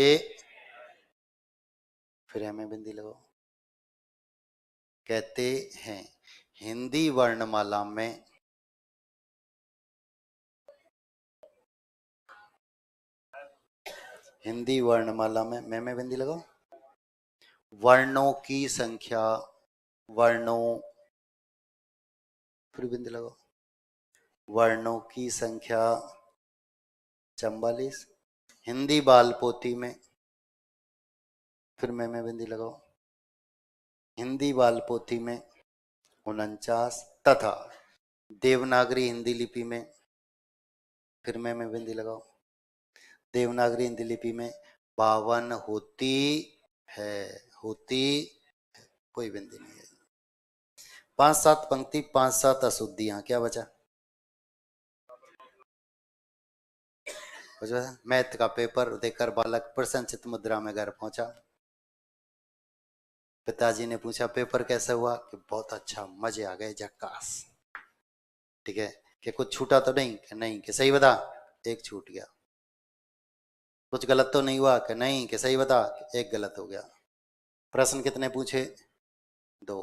फिर हमें बिंदी लगाओ, कहते हैं। हिंदी वर्णमाला में, हिंदी वर्णमाला में, मैं बिंदी लगाओ, वर्णों की संख्या, वर्णों, फिर बिंदी लगाओ, वर्णों की संख्या 44। हिंदी बाल पोथी में, फिर मैं बिंदी लगाओ, हिंदी बाल पोथी में 49, तथा देवनागरी हिंदी लिपि में, फिर मैं बिंदी लगाओ, देवनागरी हिंदी लिपि में 52 होती है, होती है, कोई बिंदी नहीं है। 5-7 पंक्ति, 5-7 अशुद्धियां, क्या बचा? मैथ का पेपर देकर बालक प्रसन्नचित्त मुद्रा में घर पहुंचा। पिताजी ने पूछा पेपर कैसा हुआ? कि बहुत अच्छा, मजे आ गए, झक्कास। ठीक है, कि कुछ छूटा तो नहीं? कि नहीं। कि सही बता? एक छूट गया। कुछ गलत तो नहीं हुआ? कि नहीं। कि सही बता? कि एक गलत हो गया। प्रश्न कितने पूछे? 2।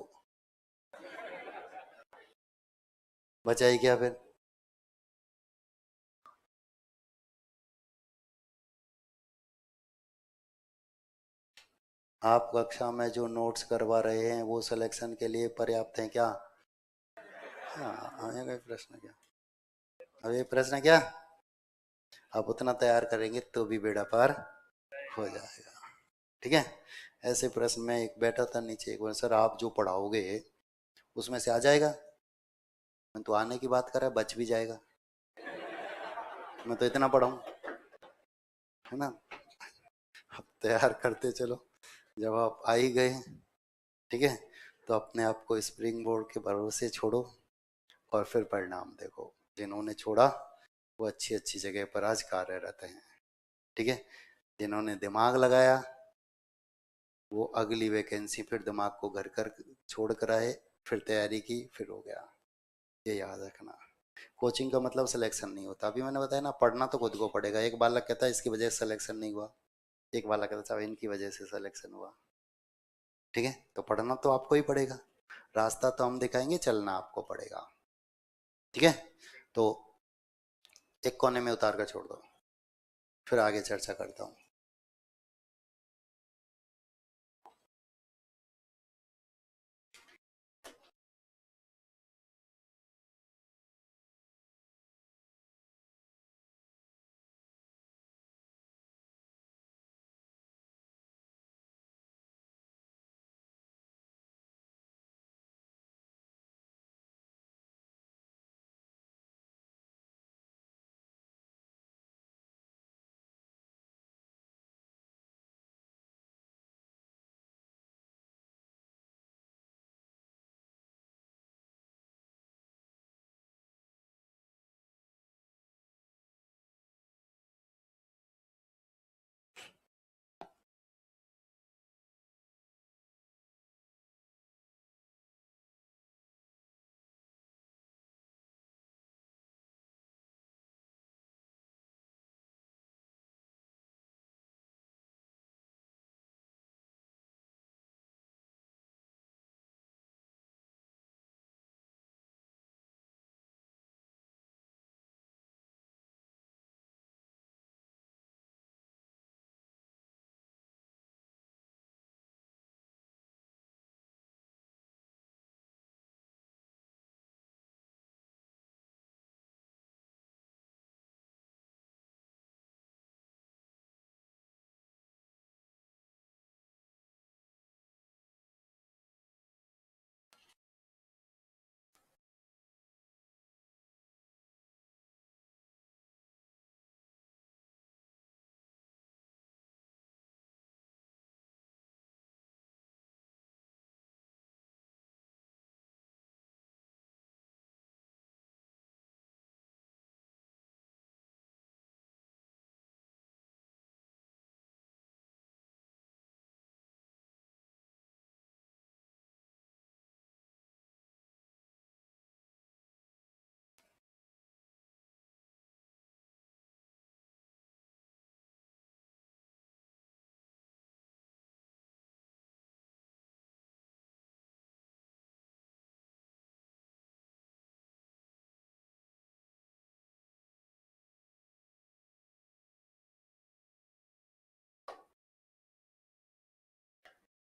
बचा ही क्या फिर? आप कक्षा में जो नोट्स करवा रहे हैं वो सिलेक्शन के लिए पर्याप्त हैं क्या? हाँ, ये प्रश्न क्या? अब ये प्रश्न क्या? आप उतना तैयार करेंगे तो भी बेड़ा पार हो जाएगा। ठीक है, ऐसे प्रश्न में एक बैठा था नीचे, एक बार सर आप जो पढ़ाओगे उसमें से आ जाएगा? मैं तो आने की बात कर रहा है, बच भी जाएगा, मैं तो इतना पढ़ाऊँ, है ना। आप तैयार करते चलो, जब आप आ ही गए, ठीक है, तो अपने आप को स्प्रिंग बोर्ड के भरोसे छोड़ो और फिर परिणाम देखो। जिन्होंने छोड़ा वो अच्छी अच्छी जगह पर आज कार्यरत हैं। ठीक है, जिन्होंने दिमाग लगाया वो अगली वैकेंसी फिर दिमाग को घर कर छोड़ कर आए, फिर तैयारी की, फिर हो गया। ये याद रखना। कोचिंग का मतलब सिलेक्शन नहीं होता। अभी मैंने बताया ना, पढ़ना तो खुद को पड़ेगा। एक बालक कहता है इसकी वजह से सिलेक्शन नहीं हुआ, एक बालक कहता है इनकी वजह से सिलेक्शन हुआ। ठीक है, तो पढ़ना तो आपको ही पड़ेगा, रास्ता तो हम दिखाएंगे, चलना आपको पड़ेगा। ठीक है, तो एक कोने में उतार कर छोड़ दो, फिर आगे चर्चा करता हूँ।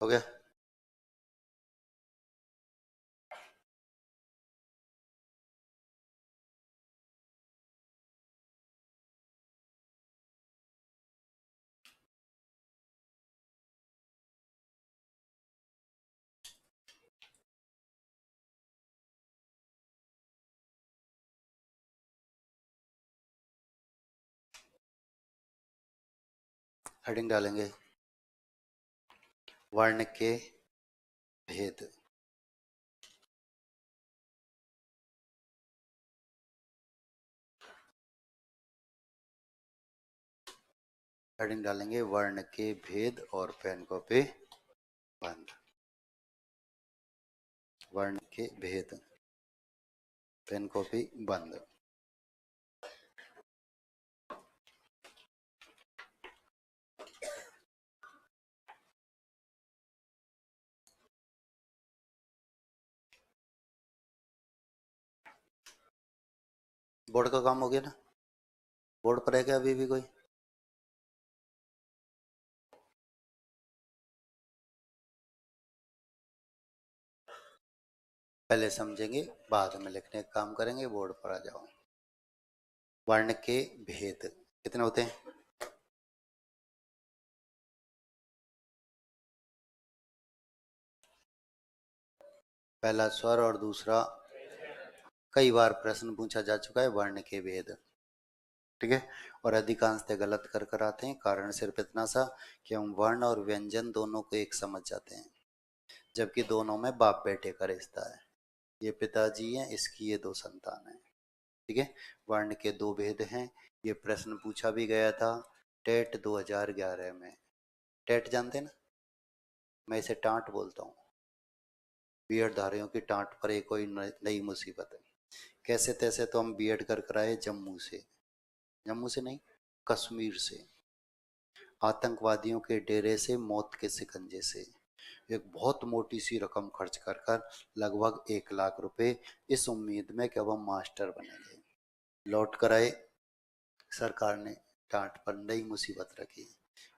हो गया? हेडिंग डालेंगे वर्ण के भेद। हेडिंग डालेंगे वर्ण के भेद और पेन कॉपी बंद। वर्ण के भेद, पेन कॉपी बंद। बोर्ड का काम हो गया ना? बोर्ड पर है क्या अभी भी कोई? पहले समझेंगे, बाद में लिखने का काम करेंगे। बोर्ड पर आ जाओ। वर्ण के भेद कितने होते हैं? पहला स्वर और दूसरा, कई बार प्रश्न पूछा जा चुका है वर्ण के भेद। ठीक है, और अधिकांशतः गलत कर कर आते हैं। कारण सिर्फ इतना सा कि हम वर्ण और व्यंजन दोनों को एक समझ जाते हैं, जबकि दोनों में बाप बेटे का रिश्ता है। ये पिताजी हैं, इसकी ये दो संतान है। ठीक है, वर्ण के दो भेद हैं। ये प्रश्न पूछा भी गया था टेट 2011 में। टेट जानते हैं ना? मैं इसे टांट बोलता हूँ। बीएड धारियों की टांट पर एक कोई नई मुसीबत है। कैसे तैसे तो हम बीएड कर कर आए जम्मू से। जम्मू से नहीं, कश्मीर से, आतंकवादियों के डेरे से, मौत के शिकंजे से। एक बहुत मोटी सी रकम खर्च कर कर, लगभग 1 लाख रुपए, इस उम्मीद में कि अब हम मास्टर बनेंगे। लौट कर आए, सरकार ने डांट पर नई मुसीबत रखी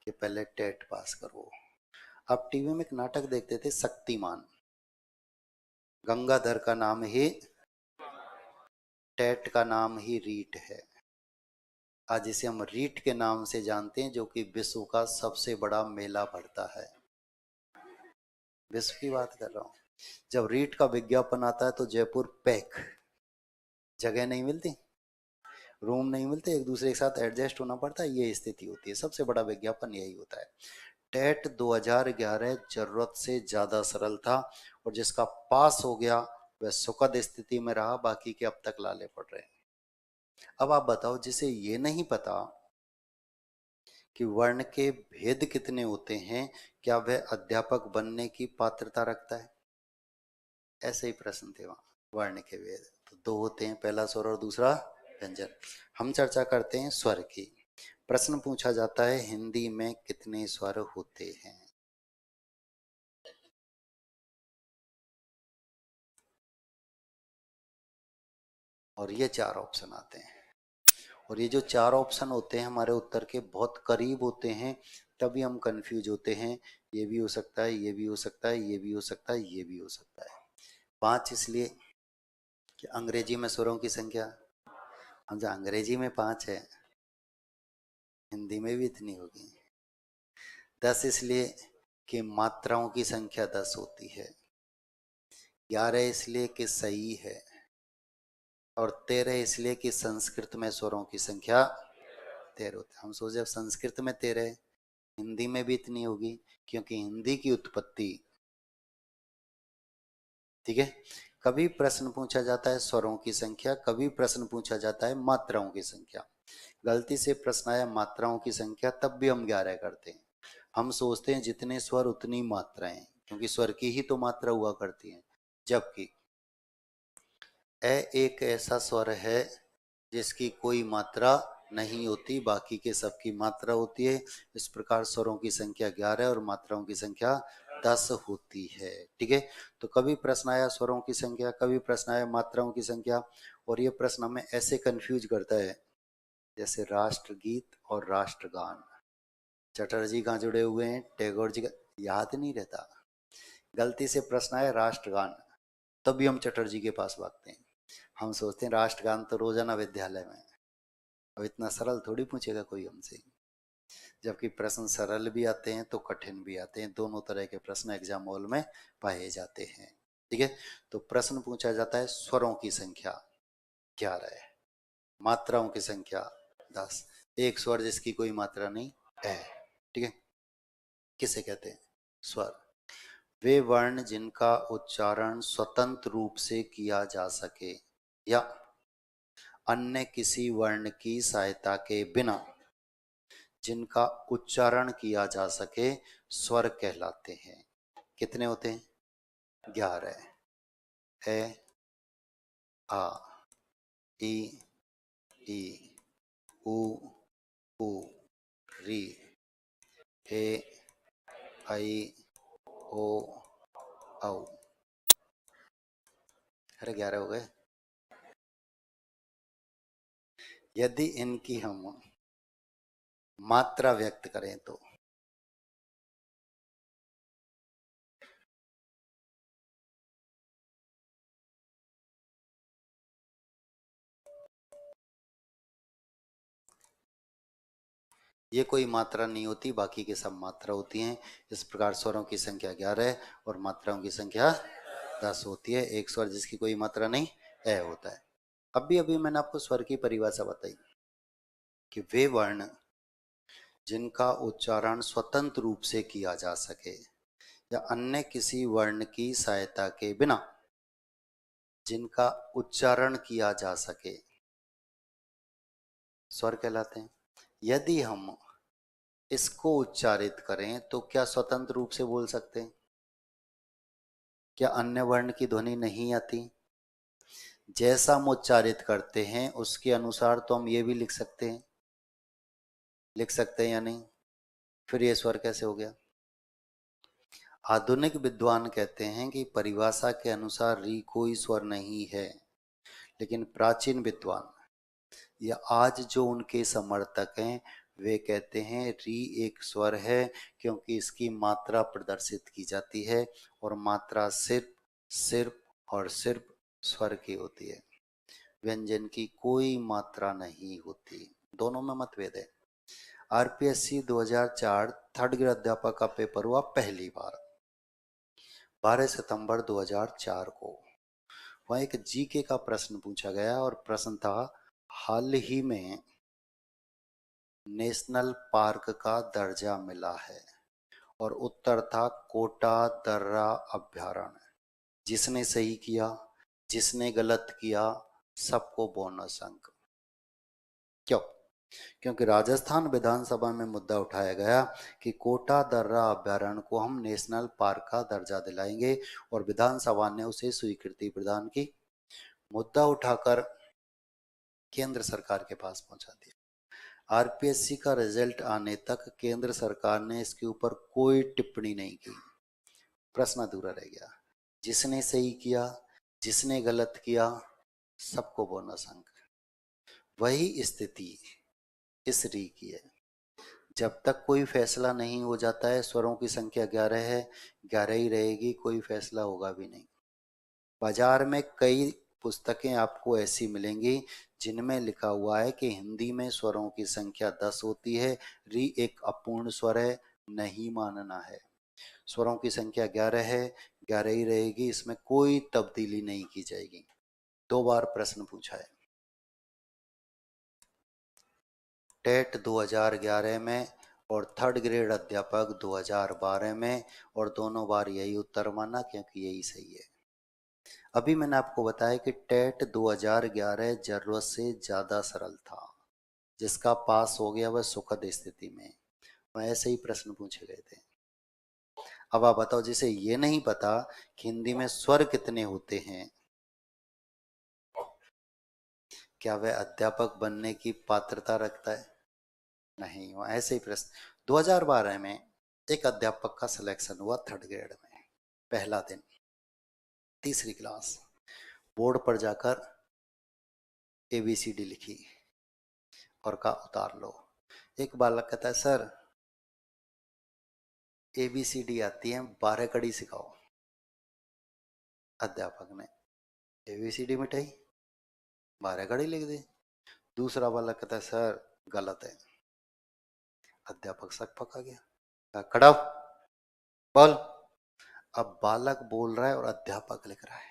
कि पहले टेट पास करो। अब टीवी में एक नाटक देखते थे, शक्तिमान। गंगाधर का नाम ही टेट, का नाम ही रीट है। आज इसे हम रीट के नाम से जानते हैं, जो कि विश्व का सबसे बड़ा मेला भरता है। विश्व की बात कर रहा हूँ। जब रीट का विज्ञापन आता है तो जयपुर पैक, जगह नहीं मिलती, रूम नहीं मिलते, एक दूसरे के साथ एडजस्ट होना पड़ता है। ये स्थिति होती है। सबसे बड़ा विज्ञापन यही होता है। टेट 2011 जरूरत से ज्यादा सरल था, और जिसका पास हो गया वह सुखद स्थिति में रहा, बाकी के अब तक लाले पड़ रहे हैं। अब आप बताओ, जिसे ये नहीं पता कि वर्ण के भेद कितने होते हैं, क्या वह अध्यापक बनने की पात्रता रखता है? ऐसे ही प्रश्न थे वहां। वर्ण के भेद तो दो होते हैं, पहला स्वर और दूसरा व्यंजन। हम चर्चा करते हैं स्वर की। प्रश्न पूछा जाता है हिंदी में कितने स्वर होते हैं? और ये 4 ऑप्शन आते हैं। और ये जो 4 ऑप्शन होते हैं हमारे उत्तर के बहुत करीब होते हैं, तभी हम कंफ्यूज होते हैं। ये भी हो सकता है, ये भी हो सकता है, ये भी हो सकता है, ये भी हो सकता है। 5 इसलिए कि अंग्रेजी में स्वरों की संख्या, हम जो अंग्रेजी में 5 है, हिंदी में भी इतनी होगी। 10 इसलिए कि मात्राओं की संख्या 10 होती है। 11 इसलिए कि सही है। और 13 इसलिए कि संस्कृत में स्वरों की संख्या 13 होती है। हम सोचे अब संस्कृत में 13 है, हिंदी में भी इतनी होगी, क्योंकि हिंदी की उत्पत्ति। ठीक है, कभी प्रश्न पूछा जाता है स्वरों की संख्या, कभी प्रश्न पूछा जाता है मात्राओं की संख्या। गलती से प्रश्न आया मात्राओं की संख्या, तब भी हम 11 करते हैं। हम सोचते हैं जितने स्वर उतनी मात्राएं, क्योंकि स्वर की ही तो मात्रा हुआ करती है। जबकि ए एक ऐसा स्वर है जिसकी कोई मात्रा नहीं होती, बाकी के सबकी मात्रा होती है। इस प्रकार स्वरों की संख्या 11 और मात्राओं की संख्या 10 होती है। ठीक है, तो कभी प्रश्न आया स्वरों की संख्या, कभी प्रश्न आया मात्राओं की संख्या। और ये प्रश्न हमें ऐसे कंफ्यूज करता है जैसे राष्ट्रगीत और राष्ट्रगान। चटर्जी कहाँ जुड़े हुए हैं? टैगोर जी का। याद नहीं रहता। गलती से प्रश्न आए राष्ट्रगान, तभी हम चटर्जी के पास भागते हैं। हम सोचते हैं राष्ट्रगान तो रोजाना विद्यालय में, अब इतना सरल थोड़ी पूछेगा कोई हमसे। जबकि प्रश्न सरल भी आते हैं तो कठिन भी आते हैं, दोनों तरह के प्रश्न एग्जाम हॉल में पाए जाते हैं। ठीक है, तो प्रश्न पूछा जाता है स्वरों की संख्या 11 है, मात्राओं की संख्या 10। एक स्वर जिसकी कोई मात्रा नहीं है, ठीक है, किसे कहते हैं? स्वर। वे वर्ण जिनका उच्चारण स्वतंत्र रूप से किया जा सके या अन्य किसी वर्ण की सहायता के बिना जिनका उच्चारण किया जा सके, स्वर कहलाते हैं। कितने होते हैं? 11। ए, आ, ई, ई, उ, ऊ, री, ए, आई, ओ, औ। अरे 11 हो गए। यदि इनकी हम मात्रा व्यक्त करें तो ये कोई मात्रा नहीं होती, बाकी के सब मात्रा होती हैं। इस प्रकार स्वरों की संख्या 11 और मात्राओं की संख्या 10 होती है। एक स्वर जिसकी कोई मात्रा नहीं ए होता है। अभी अभी मैंने आपको स्वर की परिभाषा बताई कि वे वर्ण जिनका उच्चारण स्वतंत्र रूप से किया जा सके या अन्य किसी वर्ण की सहायता के बिना जिनका उच्चारण किया जा सके, स्वर कहलाते हैं। यदि हम इसको उच्चारित करें तो क्या स्वतंत्र रूप से बोल सकते हैं? क्या अन्य वर्ण की ध्वनि नहीं आती? जैसा हम उच्चारित करते हैं उसके अनुसार तो हम ये भी लिख सकते हैं, लिख सकते हैं या नहीं? फिर ये स्वर कैसे हो गया? आधुनिक विद्वान कहते हैं कि परिभाषा के अनुसार री कोई स्वर नहीं है, लेकिन प्राचीन विद्वान या आज जो उनके समर्थक हैं वे कहते हैं री एक स्वर है, क्योंकि इसकी मात्रा प्रदर्शित की जाती है और मात्रा सिर्फ सिर्फ और सिर्फ स्वर की होती है, व्यंजन की कोई मात्रा नहीं होती। दोनों में मतभेद है। आरपीएससी 2004 थर्ड ग्रेड अध्यापक का पेपर हुआ पहली बार 12 सितंबर 2004 को। वहाँ एक जीके का प्रश्न पूछा गया और प्रश्न था हाल ही में नेशनल पार्क का दर्जा मिला है, और उत्तर था कोटा दर्रा अभ्यारण्य। जिसने सही किया, जिसने गलत किया, सबको बोनस अंक। क्यों? क्योंकि राजस्थान विधानसभा में मुद्दा उठाया गया कि कोटा दर्रा अभ्यारण्य को हम नेशनल पार्क का दर्जा दिलाएंगे और विधानसभा ने उसे स्वीकृति प्रदान की। मुद्दा उठाकर केंद्र सरकार के पास पहुंचा दिया। आरपीएससी का रिजल्ट आने तक केंद्र सरकार ने इसके ऊपर कोई टिप्पणी नहीं की। प्रश्न अधूरा रह गया। जिसने सही किया, जिसने गलत किया, सबको बोनस अंक। वही स्थिति इस री की है। जब तक कोई फैसला नहीं हो जाता है, स्वरों की संख्या 11 है, 11 ही रहेगी, कोई फैसला होगा भी नहीं। बाजार में कई पुस्तकें आपको ऐसी मिलेंगी जिनमें लिखा हुआ है कि हिंदी में स्वरों की संख्या 10 होती है, री एक अपूर्ण स्वर है, नहीं मानना है। स्वरों की संख्या 11 है, 11 ही रहेगी, इसमें कोई तब्दीली नहीं की जाएगी। 2 बार प्रश्न पूछा है टेट 2011 में और थर्ड ग्रेड अध्यापक 2012 में, और दोनों बार यही उत्तर माना क्योंकि यही सही है। अभी मैंने आपको बताया कि टेट 2011 जरूरत से ज्यादा सरल था, जिसका पास हो गया वह सुखद स्थिति में। वह ऐसे ही प्रश्न पूछे गए थे। अब आप बताओ, जिसे ये नहीं पता कि हिंदी में स्वर कितने होते हैं, क्या वह अध्यापक बनने की पात्रता रखता है? नहीं। वह ऐसे ही प्रश्न। 2012 में एक अध्यापक का सिलेक्शन हुआ थर्ड ग्रेड में, पहला दिन, तीसरी क्लास। बोर्ड पर जाकर ABCD लिखी और कहा उतार लो। एक बालक कहता है सर ABCD आती है, 12 कड़ी सिखाओ। अध्यापक ने ABCD मिटाई, 12 कड़ी लिख दी। दूसरा वाला कहता है सर गलत है। अध्यापक शक पका गया, खड़ा बोल। अब बालक बोल रहा है और अध्यापक लिख रहा है।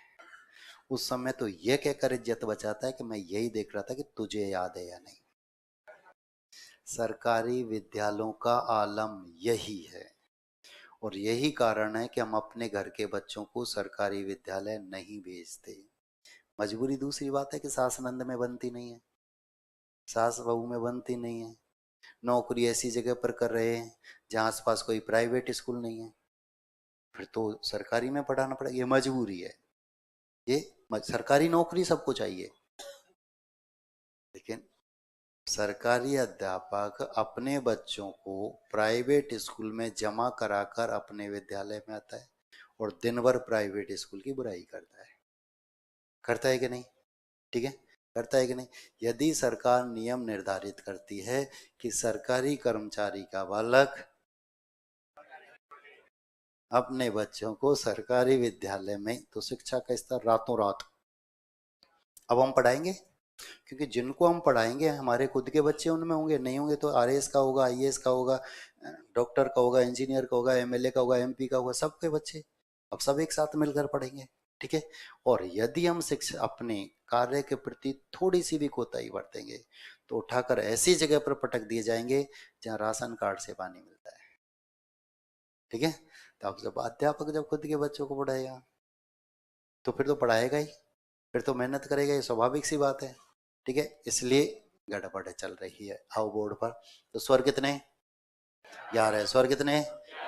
उस समय तो ये कहकर इज्जत बचाता है कि मैं यही देख रहा था कि तुझे याद है या नहीं। सरकारी विद्यालयों का आलम यही है, और यही कारण है कि हम अपने घर के बच्चों को सरकारी विद्यालय नहीं भेजते। मजबूरी दूसरी बात है कि सास नंद में बनती नहीं है, सास बहू में बनती नहीं है। नौकरी ऐसी जगह पर कर रहे हैं जहाँ आसपास कोई प्राइवेट स्कूल नहीं है, फिर तो सरकारी में पढ़ाना पड़ेगा। ये मजबूरी है, ये सरकारी नौकरी सबको चाहिए, लेकिन सरकारी अध्यापक अपने बच्चों को प्राइवेट स्कूल में जमा कराकर अपने विद्यालय में आता है और दिन भर प्राइवेट स्कूल की बुराई करता है कि नहीं? ठीक है, करता है कि नहीं? यदि सरकार नियम निर्धारित करती है कि सरकारी कर्मचारी का बालक अपने बच्चों को सरकारी विद्यालय में, तो शिक्षा का स्तर रातों रात अब हम पढ़ाएंगे, क्योंकि जिनको हम पढ़ाएंगे हमारे खुद के बच्चे उनमें होंगे, नहीं होंगे तो RAS का होगा, IAS का होगा, डॉक्टर का होगा, इंजीनियर का होगा, MLA का होगा, MP का होगा, सबके बच्चे अब सब एक साथ मिलकर पढ़ेंगे। ठीक है, और यदि हम शिक्षा अपने कार्य के प्रति थोड़ी सी भी कोताही बरतेंगे तो उठाकर ऐसी जगह पर पटक दिए जाएंगे जहाँ राशन कार्ड से पानी मिलता है। ठीक है, तो अब जब अध्यापक जब खुद के बच्चों को पढ़ाएगा तो फिर तो पढ़ाएगा ही, फिर तो मेहनत करेगा, ये स्वाभाविक सी बात है। ठीक है, इसलिए गड़बड़ चल रही है। आओ बोर्ड पर। तो स्वर कितने? 11 है। स्वर कितने?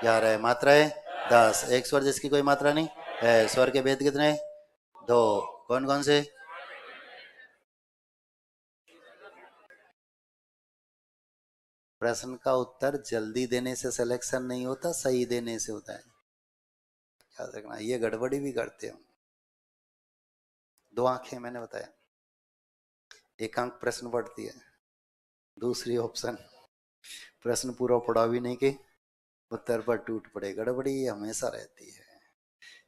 11 है। मात्रा है 10। एक स्वर जिसकी कोई मात्रा नहीं है। स्वर के भेद कितने? 2। कौन कौन से? प्रश्न का उत्तर जल्दी देने से सिलेक्शन नहीं होता, सही देने से होता है, याद रखना। ये गड़बड़ी भी करते हो। 2 आंखें मैंने बताया, एक आंख प्रश्न पढ़ती है, दूसरी ऑप्शन प्रश्न पूरा पढ़ा भी नहीं के उत्तर पर टूट पड़े। गड़बड़ी ये हमेशा रहती है,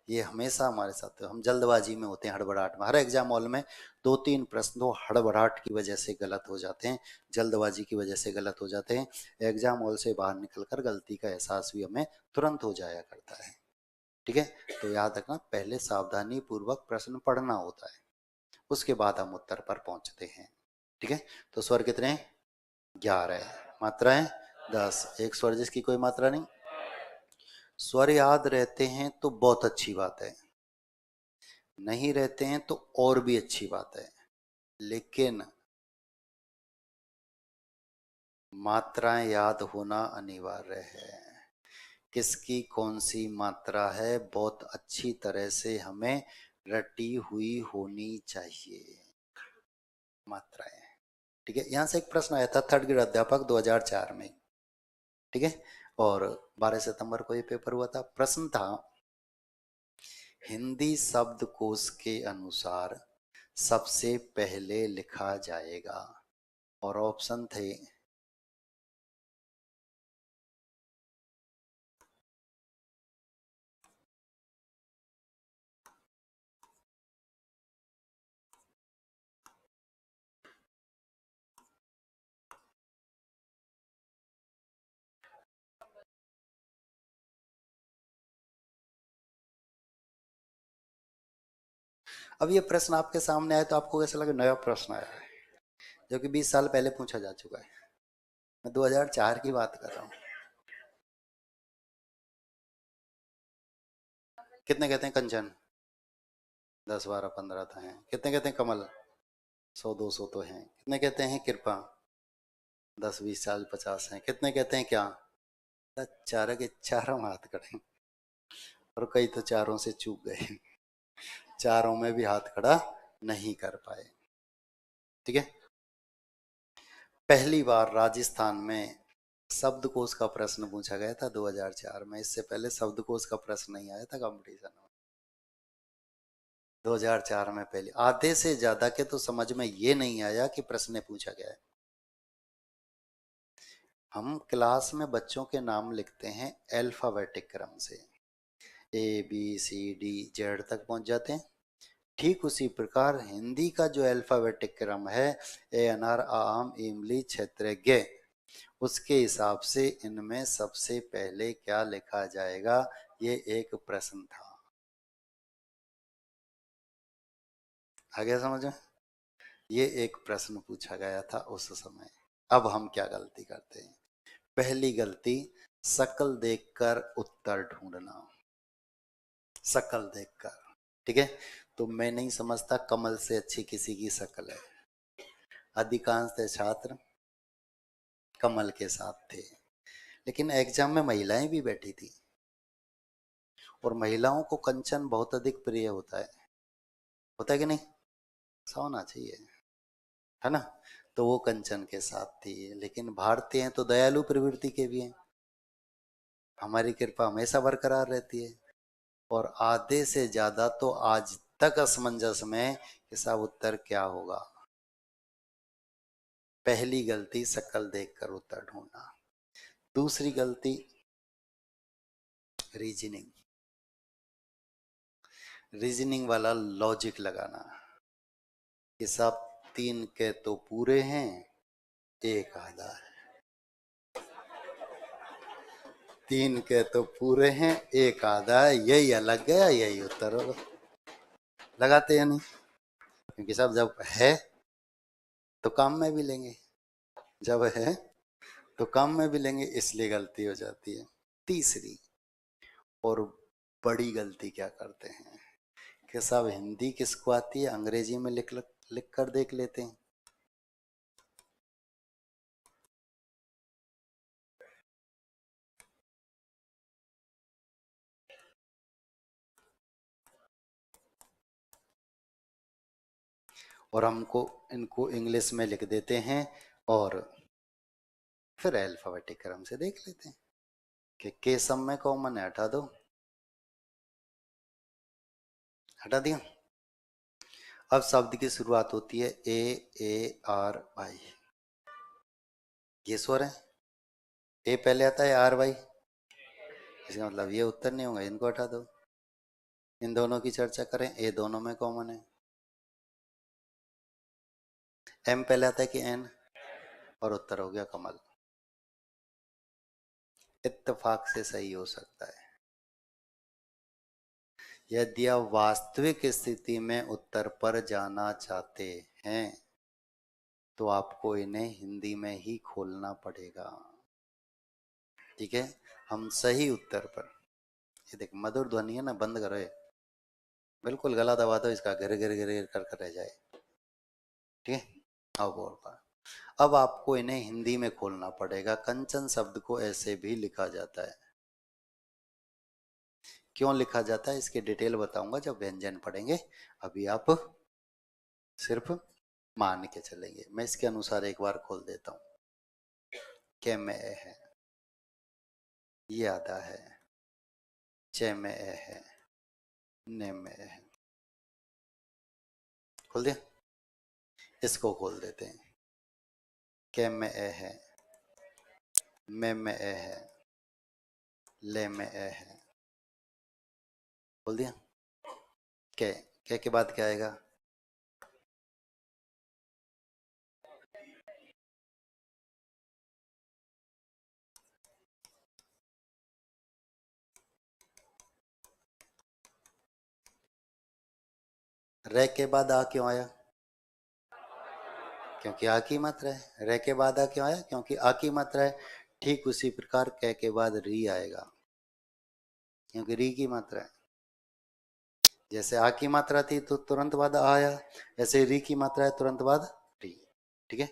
ये हमेशा हमारे साथ है। हम जल्दबाजी में होते हैं, हड़बड़ाहट में। हर एग्जाम हॉल में 2-3 प्रश्न तो हड़बड़ाहट की वजह से गलत हो जाते हैं, जल्दबाजी की वजह से गलत हो जाते हैं। एग्जाम हॉल से बाहर निकलकर गलती का एहसास भी हमें तुरंत हो जाया करता है। ठीक है, तो याद रखना, पहले सावधानी पूर्वक प्रश्न पढ़ना होता है, उसके बाद हम उत्तर पर पहुंचते हैं। ठीक है, तो स्वर कितने? 11। मात्राएं 10। एक स्वर जिसकी कोई मात्रा नहीं। स्वर याद रहते हैं तो बहुत अच्छी बात है, नहीं रहते हैं तो और भी अच्छी बात है, लेकिन मात्राएं याद होना अनिवार्य है। किसकी कौन सी मात्रा है बहुत अच्छी तरह से हमें रटी हुई होनी चाहिए मात्राएं। ठीक है, यहां से एक प्रश्न आया था, 3rd ग्रेड अध्यापक 2004 में। ठीक है, और 12 सितंबर को ये पेपर हुआ था। प्रश्न था, हिंदी शब्दकोश के अनुसार सबसे पहले लिखा जाएगा, और ऑप्शन थे अब ये प्रश्न आपके सामने आया तो आपको कैसा लगा? नया प्रश्न आया है जो कि 20 साल पहले पूछा जा चुका है। मैं 2004 की बात कर रहा हूँ। कितने कहते हैं कंचन? 10 12 15 तो हैं। कितने कहते हैं कमल? 100 200 तो हैं। कितने कहते हैं कृपा? 10 20 40 50 हैं। कितने कहते हैं क्या? चारों के चारों हाथ खड़े, और कई तो चारों से चूक गए, चारों में भी हाथ खड़ा नहीं कर पाए। ठीक है, पहली बार राजस्थान में शब्दकोश का प्रश्न पूछा गया था 2004 में। इससे पहले शब्दकोश का प्रश्न नहीं आया था कंपटीशन में। 2004 में पहले आधे से ज्यादा के तो समझ में ये नहीं आया कि प्रश्न पूछा गया है। हम क्लास में बच्चों के नाम लिखते हैं अल्फाबेटिक क्रम से, ABCD Z तक पहुंच जाते हैं। ठीक उसी प्रकार हिंदी का जो अल्फाबेटिक क्रम है, ए अनार आम इमली क्षेत्रज्ञ, उसके हिसाब से इनमें सबसे पहले क्या लिखा जाएगा, ये एक प्रश्न था। आ गया समझ में? ये एक प्रश्न पूछा गया था उस समय। अब हम क्या गलती करते हैं? पहली गलती, शक्ल देखकर उत्तर ढूंढना। शक्ल देखकर, ठीक है, तो मैं नहीं समझता कमल से अच्छी किसी की शक्ल है। अधिकांश छात्र कमल के साथ थे, लेकिन एग्जाम में महिलाएं भी बैठी थी, और महिलाओं को कंचन बहुत अधिक प्रिय होता है कि नहीं? ऐसा होना चाहिए, है ना? तो वो कंचन के साथ थी, लेकिन भारतीय हैं तो दयालु प्रवृत्ति के भी हैं, हमारी कृपा हमेशा बरकरार रहती है। और आधे से ज्यादा तो आज तक असमंजस में कि साहब उत्तर क्या होगा। पहली गलती, शक्ल देखकर उत्तर ढूंढना। दूसरी गलती, रीजनिंग, रीजनिंग वाला लॉजिक लगाना कि साहब 3 के तो पूरे हैं, एक आधा है। 3 के तो पूरे हैं, एक आधा है, यही अलग गया, यही उत्तर होगा। लगाते हैं नहीं, क्योंकि साहब जब है तो काम में भी लेंगे, जब है तो काम में भी लेंगे, इसलिए गलती हो जाती है। तीसरी और बड़ी गलती क्या करते हैं कि साहब हिंदी किसको आती है, अंग्रेजी में लिख कर देख लेते हैं। और हमको इनको इंग्लिश में लिख देते हैं, और फिर अल्फाबेटिक क्रम से देख लेते हैं कि के सब में कॉमन है, हटा दो, हटा दिया। अब शब्द की शुरुआत होती है AARY, ये स्वर है, ए पहले आता है RY, इसका मतलब ये उत्तर नहीं होगा, इनको हटा दो। इन दोनों की चर्चा करें, ए दोनों में कॉमन है। M पहले आता है कि N, और उत्तर हो गया कमल। इत्तेफाक से सही हो सकता है। यदि आप वास्तविक स्थिति में उत्तर पर जाना चाहते हैं तो आपको इन्हें हिंदी में ही खोलना पड़ेगा, ठीक है? हम सही उत्तर पर, ये देख मधुर ध्वनि है ना, बंद करो ये, बिल्कुल गला दबा दो इसका, गिर गिर गिर गिर कर रह जाए, ठीक है? अब बोल पा, अब आपको इन्हें हिंदी में खोलना पड़ेगा। कंचन शब्द को ऐसे भी लिखा जाता है। क्यों लिखा जाता है इसकी डिटेल बताऊंगा जब व्यंजन पढ़ेंगे, अभी आप सिर्फ मान के चलेंगे। मैं इसके अनुसार एक बार खोल देता हूं। के में ए है, ये आधा है, चे में ए है, ने में ए है, खोल दिया। इसको खोल देते हैं, के में ए है, में ए है, ले में ए है, खोल दिया। के बाद क्या आएगा? रे के बाद आ क्यों आया? क्योंकि आ की मात्रा है। रे के बाद आ क्यों आया? क्योंकि आ की मात्रा है। ठीक उसी प्रकार के बाद री आएगा, क्योंकि री की मात्रा है। जैसे आ की मात्रा थी तो तुरंत बाद आ आया, ऐसे री की मात्रा है तुरंत बाद री, ठीक है?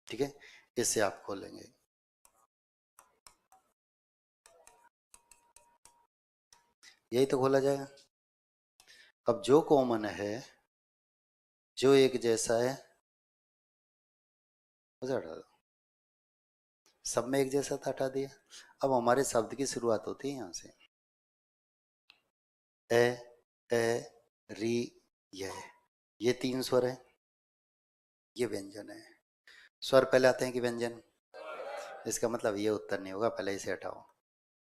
ठीक है, इससे आप खोलेंगे। यही तो खोला जाएगा। अब जो कॉमन है, जो एक जैसा है, उसे हटा दो। सब में एक जैसा था, हटा दिया। अब हमारे शब्द की शुरुआत होती है यहां से, ए, ए, री, ये 3 स्वर है। ये व्यंजन है। स्वर पहले आते हैं कि व्यंजन? इसका मतलब ये उत्तर नहीं होगा, पहले इसे हटाओ।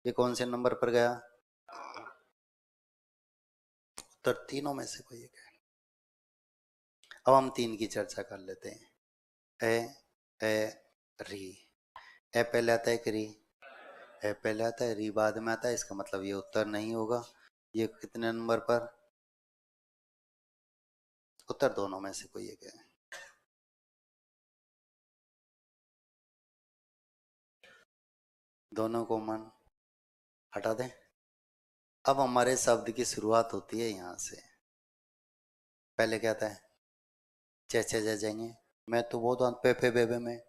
ये कौन से नंबर पर गया? उत्तर तीनों में से कोई एक है। अब हम तीन की चर्चा कर लेते हैं। ए री। ए पहले आता है कि री? ए पहले आता है, री बाद में आता है, इसका मतलब ये उत्तर नहीं होगा। ये कितने नंबर पर? उत्तर दोनों में से कोई एक है। दोनों को मन हटा दें। अब हमारे शब्द की शुरुआत होती है यहां से। पहले क्या आता है? चे चे जे जाएंगे। मैं तो बहुत पे पे बे में।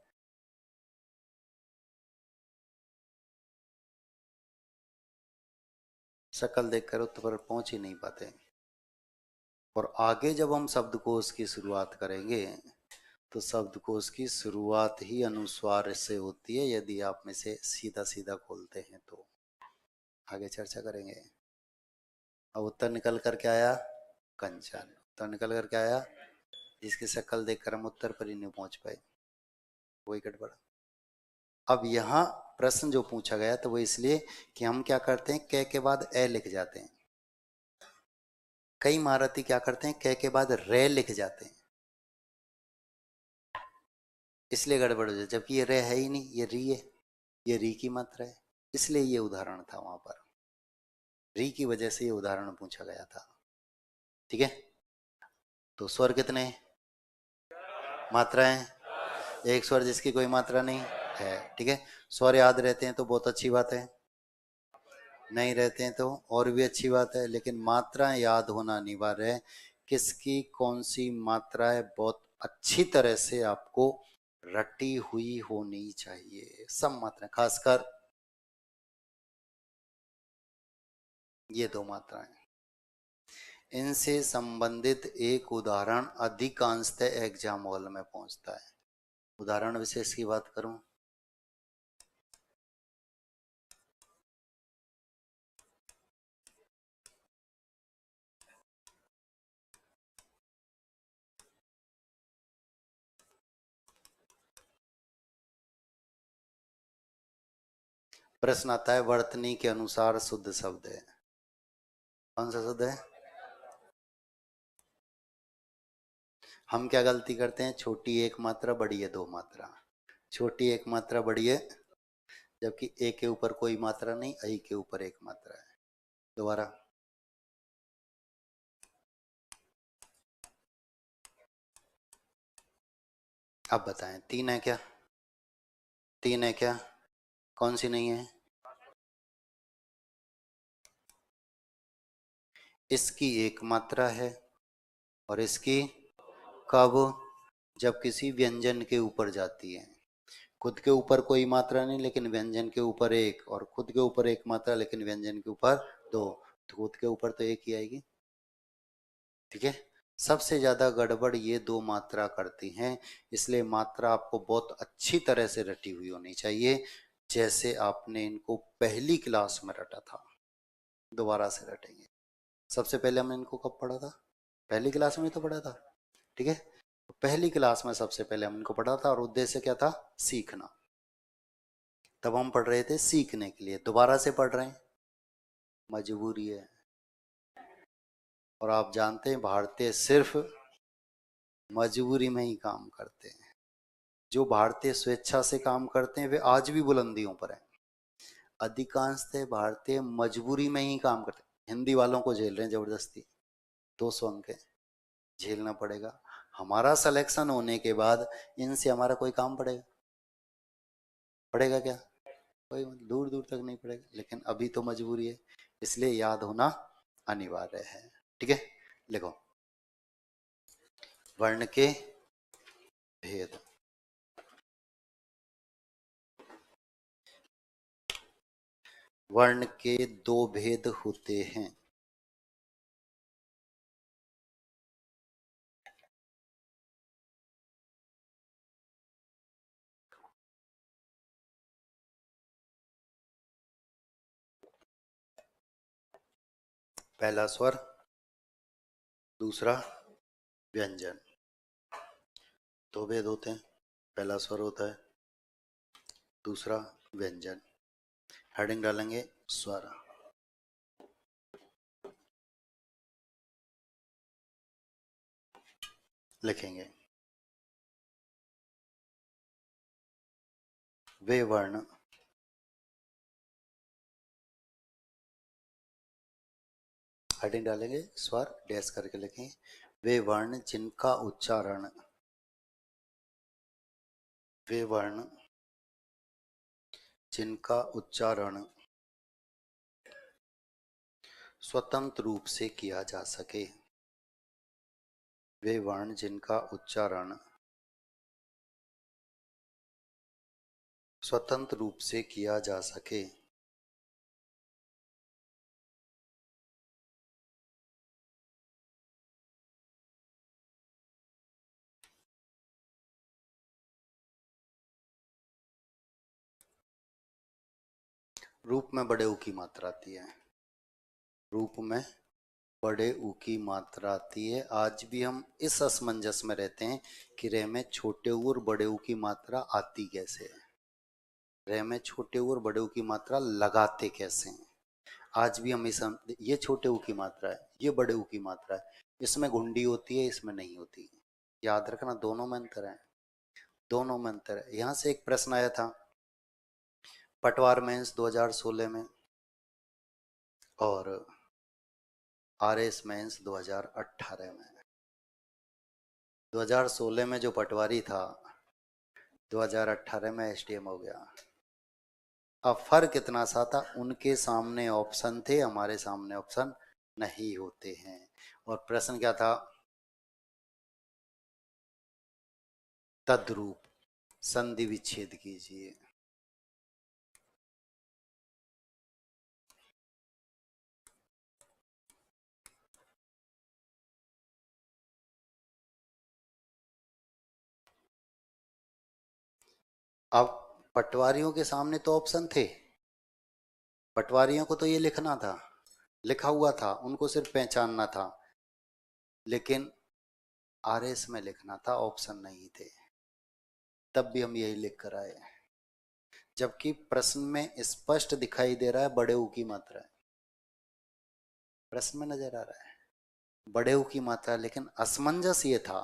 शक्ल देखकर उत्तर पर पहुंच ही नहीं पाते। और आगे जब हम शब्दकोश की शुरुआत करेंगे तो शब्दकोश की शुरुआत ही अनुस्वार से होती है, यदि आप में से सीधा सीधा खोलते हैं तो। आगे चर्चा करेंगे। अब उत्तर निकल कर क्या आया? कंचन। उत्तर निकल कर क्या आया? जिसकी शक्ल देखकर हम उत्तर पर ही नहीं पहुंच पाए, वही गड़बड़। अब यहाँ प्रश्न जो पूछा गया तो वो इसलिए कि हम क्या करते हैं, क के बाद ए लिख जाते हैं। कई महारथी क्या करते हैं, क के बाद रे लिख जाते हैं, इसलिए गड़बड़ हो जाए, जबकि ये रे है ही नहीं, ये री है, ये री की मात्रा है। इसलिए ये उदाहरण था वहां पर, री की वजह से ये उदाहरण पूछा गया था। ठीक है। तो स्वर कितने मात्राएं? एक स्वर जिसकी कोई मात्रा नहीं है। ठीक है। स्वर याद रहते हैं तो बहुत अच्छी बात है, नहीं रहते हैं तो और भी अच्छी बात है, लेकिन मात्राएं याद होना अनिवार्य है। किसकी कौन सी मात्रा है, बहुत अच्छी तरह से आपको रटी हुई होनी चाहिए। सब मात्राएं, खासकर ये दो मात्राएं, इनसे संबंधित एक उदाहरण अधिकांशतः एग्जाम हॉल में पहुंचता है। उदाहरण विशेष की बात करूं, प्रश्न आता है वर्तनी के अनुसार शुद्ध शब्द है। कौन सा शब्द है? हम क्या गलती करते हैं, छोटी एक मात्रा बड़ी है दो मात्रा, छोटी एक मात्रा बड़ी है, जबकि ए के ऊपर कोई मात्रा नहीं, आई के ऊपर एक मात्रा है। दोबारा, अब बताएं, तीन है क्या? तीन है क्या? कौन सी नहीं है? इसकी एक मात्रा है और इसकी, कब? जब किसी व्यंजन के ऊपर जाती है। खुद के ऊपर कोई मात्रा नहीं लेकिन व्यंजन के ऊपर एक, और खुद के ऊपर एक मात्रा लेकिन व्यंजन के ऊपर दो, तो खुद के ऊपर तो एक ही आएगी। ठीक है। सबसे ज्यादा गड़बड़ ये दो मात्रा करती हैं, इसलिए मात्रा आपको बहुत अच्छी तरह से रटी हुई होनी चाहिए, जैसे आपने इनको पहली क्लास में रटा था। दोबारा से रटेंगे। सबसे पहले हमने इनको कब पढ़ा था? पहली क्लास में तो पढ़ा था। ठीक है। तो पहली क्लास में सबसे पहले हम इनको पढ़ा था और उद्देश्य क्या था, सीखना। तब हम पढ़ रहे थे सीखने के लिए, दोबारा से पढ़ रहे हैं, मजबूरी है। और आप जानते हैं भारतीय सिर्फ मजबूरी में ही काम करते हैं। जो भारतीय स्वेच्छा से काम करते हैं वे आज भी बुलंदियों पर हैं। अधिकांशतः भारतीय मजबूरी में ही काम करते हैं। हिंदी वालों को झेल रहे हैं जबरदस्ती, 200 अंक है, झेलना पड़ेगा। हमारा सिलेक्शन होने के बाद इनसे हमारा कोई काम पड़ेगा? पड़ेगा क्या? कोई दूर दूर तक नहीं पड़ेगा, लेकिन अभी तो मजबूरी है, इसलिए याद होना अनिवार्य है। ठीक है। लिखो, वर्ण के भेद। वर्ण के दो भेद होते हैं। पहला स्वर, दूसरा व्यंजन। दो भेद होते हैं, पहला स्वर होता है, दूसरा व्यंजन। हेडिंग डालेंगे स्वर, लिखेंगे वे वर्ण हेडिंग डालेंगे स्वर डैश करके लिखें, वे वर्ण जिनका उच्चारण, वे वर्ण जिनका उच्चारण स्वतंत्र रूप से किया जा सके, वे वर्ण जिनका उच्चारण स्वतंत्र रूप से किया जा सके। रूप में बड़े ऊ की मात्रा आती है, रूप में बड़े ऊ की मात्रा आती है। आज भी हम इस असमंजस में रहते हैं कि रे में छोटे ऊ और बड़े ऊ की मात्रा आती कैसे है, रे में छोटे ऊ और बड़े ऊ की मात्रा लगाते कैसे हैं। आज भी हम ये छोटे ऊ की मात्रा है, ये बड़े ऊ की मात्रा है, इसमें घुंडी होती है, इसमें नहीं होती। याद रखना दोनों में अंतर है, दोनों में अंतर है। यहां से एक प्रश्न आया था पटवार मेंस 2016 में और आरएस मेंस 2018 में। 2016 में जो पटवारी था 2018 में एसडीएम हो गया। अब फर्क इतना सा था, उनके सामने ऑप्शन थे, हमारे सामने ऑप्शन नहीं होते हैं। और प्रश्न क्या था, तद्रूप संधि विच्छेद कीजिए। अब पटवारियों के सामने तो ऑप्शन थे, पटवारियों को तो ये लिखना था, लिखा हुआ था, उनको सिर्फ पहचानना था, लेकिन आरएस में लिखना था, ऑप्शन नहीं थे। तब भी हम यही लिख कर आए, जबकि प्रश्न में स्पष्ट दिखाई दे रहा है बड़े ऊ की मात्रा है, प्रश्न में नजर आ रहा है बड़े ऊ की मात्रा, लेकिन असमंजस ये था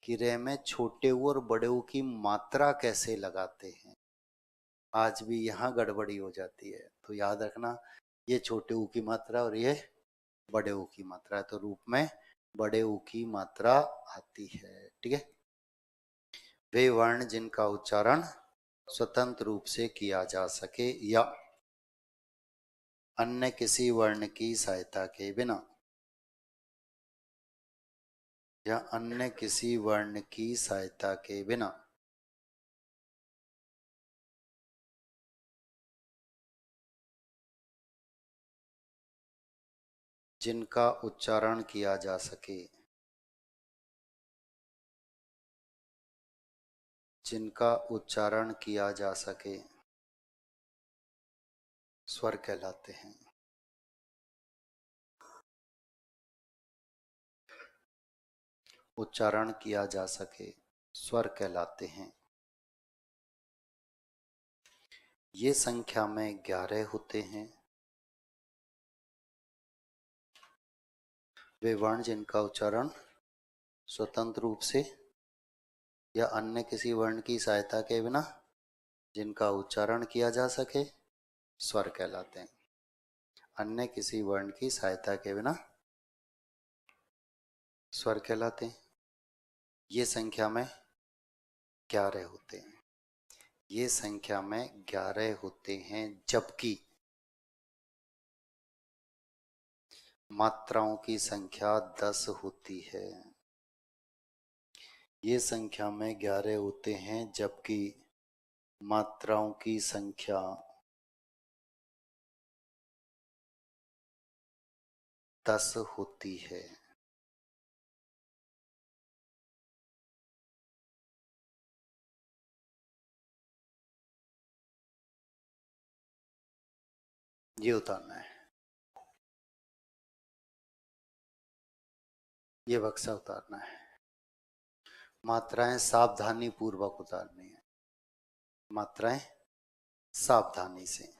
कि रे में छोटे ऊ और बड़े ऊ की मात्रा कैसे लगाते हैं। आज भी यहाँ गड़बड़ी हो जाती है, तो याद रखना ये छोटे ऊ की मात्रा और ये बड़े ऊ की मात्रा है, तो रूप में बड़े ऊ की मात्रा आती है। ठीक है, वे वर्ण जिनका उच्चारण स्वतंत्र रूप से किया जा सके या अन्य किसी वर्ण की सहायता के बिना, या अन्य किसी वर्ण की सहायता के बिना जिनका उच्चारण किया जा सके, जिनका उच्चारण किया जा सके स्वर कहलाते हैं। उच्चारण किया जा सके स्वर कहलाते हैं। ये संख्या में 11 होते हैं। वे वर्ण जिनका उच्चारण स्वतंत्र रूप से या अन्य किसी वर्ण की सहायता के बिना जिनका उच्चारण किया जा सके स्वर कहलाते हैं। अन्य किसी वर्ण की सहायता के बिना स्वर कहलाते हैं। ये संख्या में 11 होते हैं, ये संख्या में 11 होते हैं, जबकि मात्राओं की संख्या 10 होती है। ये संख्या में 11 होते हैं, जबकि मात्राओं की संख्या 10 होती है। ये उतारना है, ये बक्सा उतारना है। मात्राएं सावधानी पूर्वक उतारनी है, मात्राएं सावधानी से।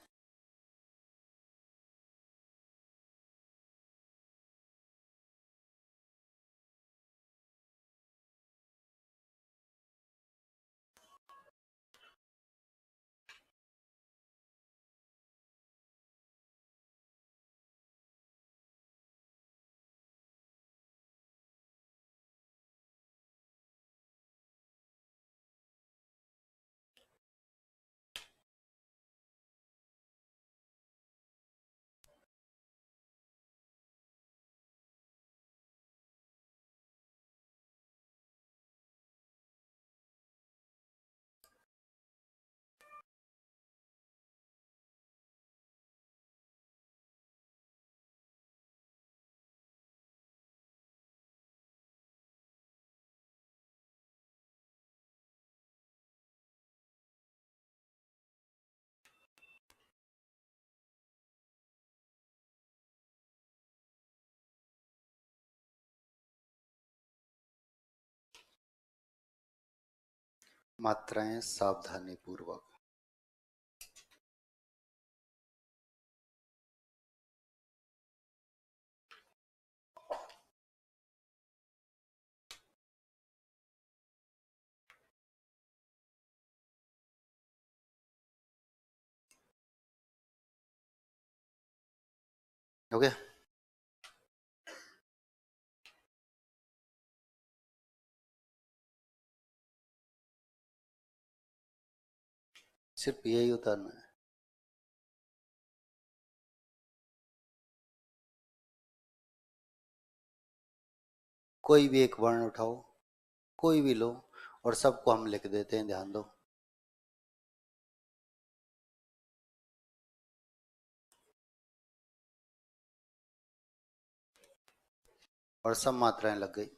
मात्राएं सावधानी पूर्वक। हो गया? सिर्फ यही उतारना है। कोई भी एक वर्ण उठाओ, कोई भी लो, और सबको हम लिख देते हैं, ध्यान दो। और सब मात्राएं लग गई।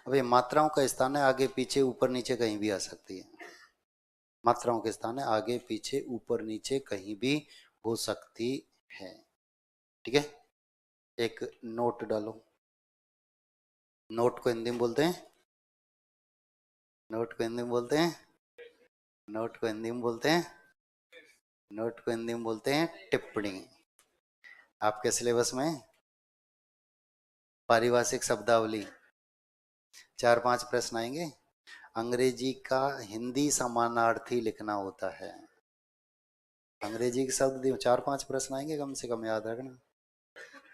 अब ये मात्राओं का स्थान है, आगे पीछे ऊपर नीचे कहीं भी आ सकती है। मात्राओं के स्थान है आगे पीछे ऊपर नीचे कहीं भी हो सकती है। ठीक है, एक नोट डालो। नोट को हिंदी में बोलते हैं, नोट को हिंदी में बोलते हैं, नोट को हिंदी में बोलते हैं, नोट को हिंदी में बोलते हैं टिप्पणी। आपके सिलेबस में पारिभाषिक शब्दावली 4-5 प्रश्न आएंगे। अंग्रेजी का हिंदी समानार्थी लिखना होता है। अंग्रेजी के शब्द 4-5 प्रश्न आएंगे कम से कम, याद रखना।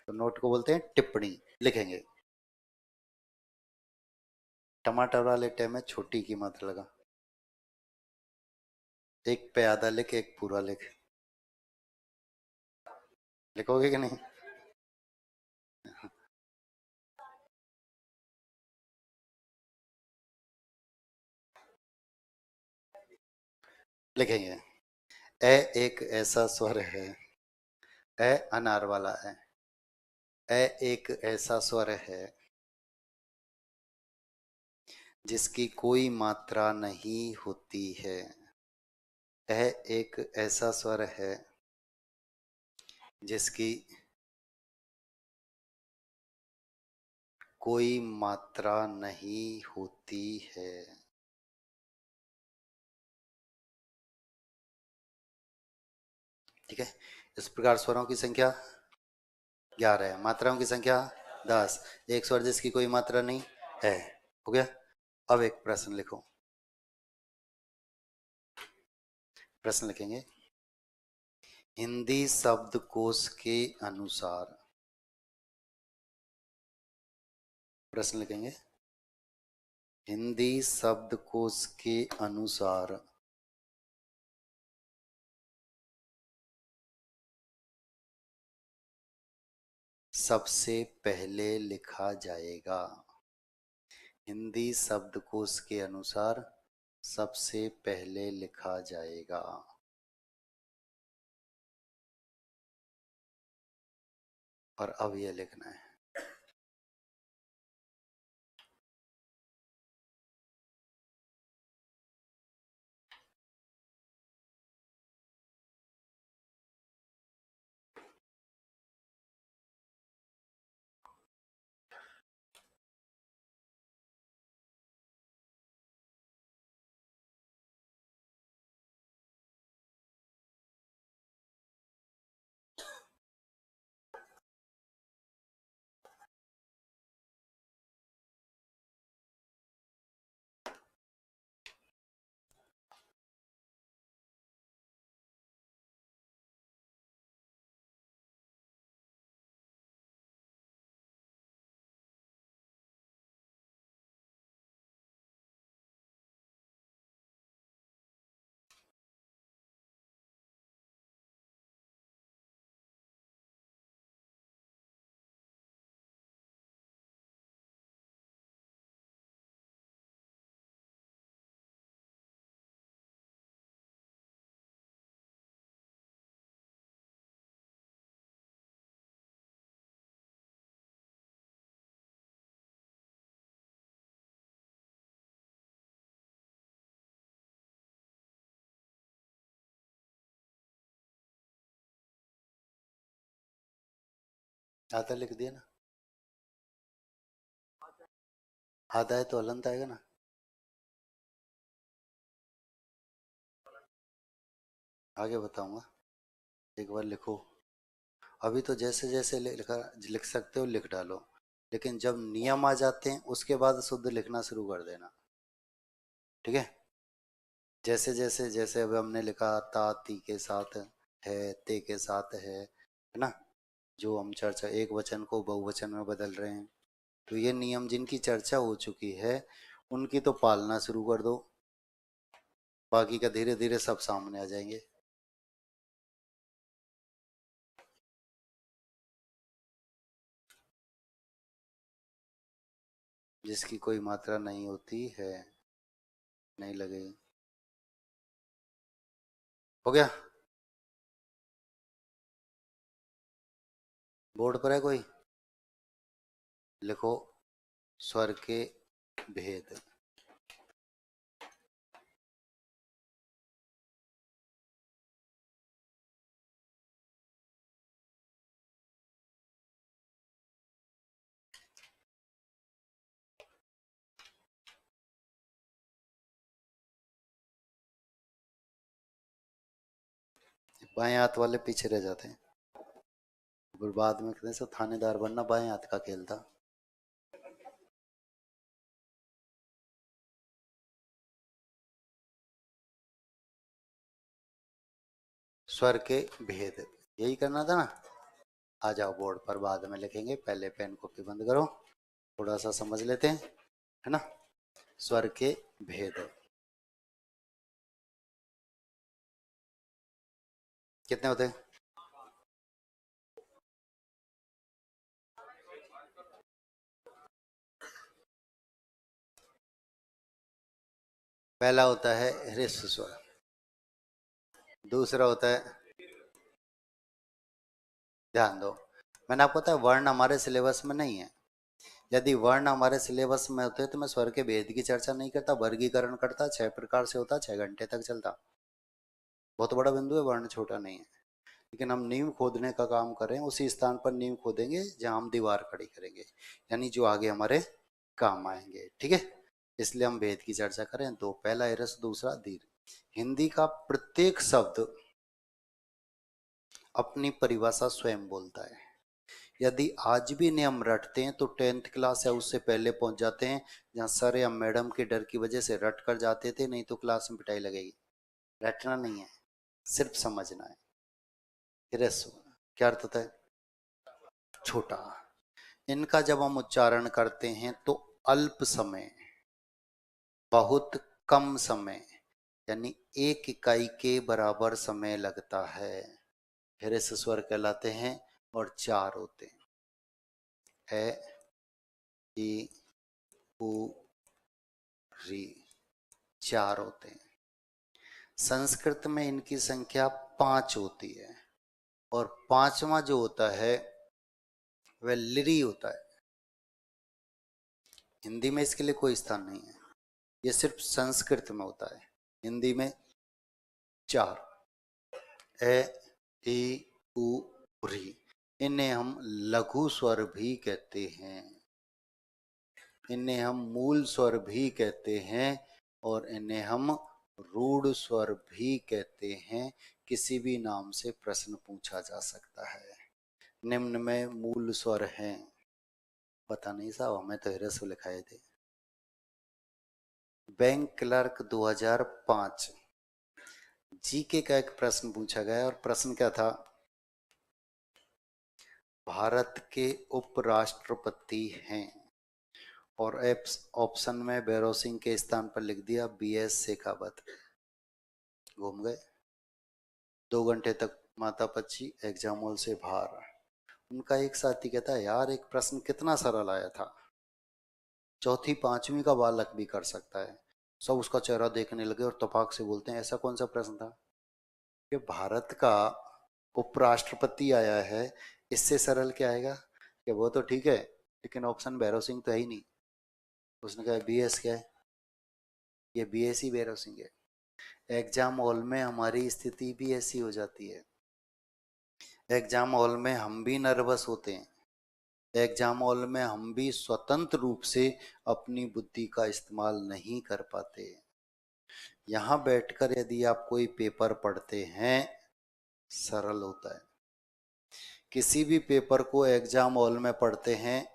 तो नोट को बोलते हैं टिप्पणी, लिखेंगे। टमाटर वाले टे में छोटी की मात्रा लगा, एक पे आधा लिख, एक पूरा लिख। लिखोगे कि नहीं? लिखेंगे। ए एक ऐसा स्वर है, ए अनार वाला है। ए एक ऐसा स्वर है जिसकी कोई मात्रा नहीं होती है। ए एक ऐसा स्वर है जिसकी कोई मात्रा नहीं होती है। ठीक है, इस प्रकार स्वरों की संख्या 11 है, मात्राओं की संख्या 10। एक स्वर जिसकी कोई मात्रा नहीं है। हो गया? अब एक प्रश्न लिखो। प्रश्न लिखेंगे, हिंदी शब्दकोश के अनुसार। प्रश्न लिखेंगे, हिंदी शब्दकोश के अनुसार सबसे पहले लिखा जाएगा। हिंदी शब्दकोश के अनुसार सबसे पहले लिखा जाएगा। और अब यह लिखना है, आधा लिख दिया ना, आधा है तो हलंत आएगा ना। आगे बताऊंगा, एक बार लिखो। अभी तो जैसे जैसे लिखा लिख सकते हो लिख डालो, लेकिन जब नियम आ जाते हैं उसके बाद शुद्ध लिखना शुरू कर देना, ठीक है। जैसे जैसे जैसे अब हमने लिखा ता ती के साथ है, ते के साथ है ना। जो हम चर्चा एक वचन को बहुवचन में बदल रहे हैं, तो ये नियम जिनकी चर्चा हो चुकी है उनकी तो पालना शुरू कर दो, बाकी का धीरे धीरे सब सामने आ जाएंगे। जिसकी कोई मात्रा नहीं होती है, नहीं लगेगी। हो गया, बोर्ड पर है कोई, लिखो स्वर के भेद। बाएं हाथ वाले पीछे रह जाते हैं, फिर बाद में कहते हैं सब थानेदार बनना बाएं हाथ का खेल था। स्वर के भेद, यही करना था ना। आ जाओ बोर्ड पर, बाद में लिखेंगे, पहले पेन कॉपी बंद करो, थोड़ा सा समझ लेते हैं, है ना। स्वर के भेद कितने होते हैं? पहला होता है ह्रस्व स्वर, दूसरा होता है, ध्यान दो, मैंने आपको बताया वर्ण हमारे सिलेबस में नहीं है। यदि वर्ण हमारे सिलेबस में होते तो मैं स्वर के भेद की चर्चा नहीं करता, वर्गीकरण करता, 6 प्रकार से होता, 6 घंटे तक चलता। बहुत बड़ा बिंदु है, वर्ण छोटा नहीं है। लेकिन हम नींव खोदने का काम करें, उसी स्थान पर नींव खोदेंगे जहां हम दीवार खड़ी करेंगे, यानी जो आगे हमारे काम आएंगे, ठीक है। इसलिए हम भेद की चर्चा करें। तो पहला ह्रस्व, दूसरा दीर्घ। हिंदी का प्रत्येक शब्द अपनी परिभाषा स्वयं बोलता है। यदि आज भी नियम रटते हैं तो 10th क्लास या उससे पहले पहुंच जाते हैं, जहाँ सर या मैडम के डर की वजह से रट कर जाते थे, नहीं तो क्लास में पिटाई लगेगी। रटना नहीं है, सिर्फ समझना है। ह्रस्व क्या अर्थ होता है? छोटा। इनका जब हम उच्चारण करते हैं तो अल्प समय, बहुत कम समय, यानी 1 इकाई के बराबर समय लगता है, ह्रस्व स्वर कहलाते हैं। और 4 होते हैं, ए ई उ री, 4 होते हैं। संस्कृत में इनकी संख्या 5 होती है, और पांचवा जो होता है वह लिरी होता है। हिंदी में इसके लिए कोई स्थान नहीं है, ये सिर्फ संस्कृत में होता है। हिंदी में 4, ए ई उ री। इन्हें हम लघु स्वर भी कहते हैं, इन्हें हम मूल स्वर भी कहते हैं, और इन्हें हम रूढ़ स्वर भी कहते हैं। किसी भी नाम से प्रश्न पूछा जा सकता है। निम्न में मूल स्वर हैं, पता नहीं साहब, हमें तो ह्रस्व लिखाए थे। बैंक क्लर्क 2005 जीके का एक प्रश्न पूछा गया, और प्रश्न क्या था? भारत के उपराष्ट्रपति हैं, और ऑप्शन में भैरव सिंह के स्थान पर लिख दिया BS शेखावत। घूम गए। 2 घंटे तक माता पच्ची एग्जाम हॉल से बाहर। उनका एक साथी कहता है, यार एक प्रश्न कितना सरल आया था, चौथी पांचवी का बालक भी कर सकता है। सब उसका चेहरा देखने लगे और तपाक से बोलते हैं, ऐसा कौन सा प्रश्न था कि भारत का उपराष्ट्रपति आया है, इससे सरल क्या आएगा? कि वो तो ठीक है, लेकिन ऑप्शन भैरव सिंह तो है ही नहीं। उसने कहा BS क्या है? ये BS ही भैरव सिंह है। एग्जाम हॉल में हमारी स्थिति भी ऐसी हो जाती है, एग्जाम हॉल में हम भी नर्वस होते हैं, एग्जाम हॉल में हम भी स्वतंत्र रूप से अपनी बुद्धि का इस्तेमाल नहीं कर पाते। यहाँ बैठकर यदि आप कोई पेपर पढ़ते हैं सरल होता है, किसी भी पेपर को एग्जाम हॉल में पढ़ते हैं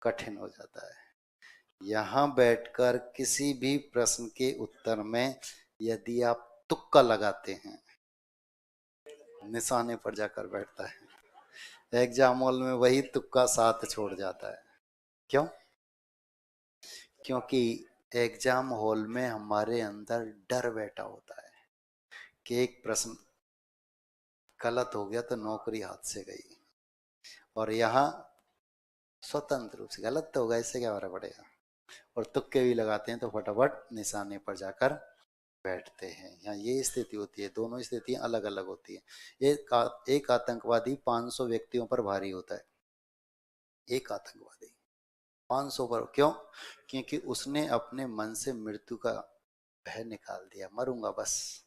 कठिन हो जाता है। यहाँ बैठकर किसी भी प्रश्न के उत्तर में यदि आप तुक्का लगाते हैं निशाने पर जाकर बैठता है। एग्जाम हॉल में वही तुक्का साथ छोड़ जाता है। क्यों? क्योंकि एग्जाम हॉल में हमारे अंदर डर बैठा होता है कि एक प्रश्न गलत हो गया तो नौकरी हाथ से गई, और यहाँ स्वतंत्र रूप से गलत तो होगा, इससे क्या फर्क पड़ेगा, और तुक्के भी लगाते हैं तो फटाफट निशाने पर जाकर बैठते हैं। यहाँ ये स्थिति होती है, दोनों स्थितियां अलग अलग होती है। एक आतंकवादी 500 व्यक्तियों पर भारी होता है। एक आतंकवादी 500 पर, क्यों? क्योंकि उसने अपने मन से मृत्यु का भय निकाल दिया, मरूंगा बस।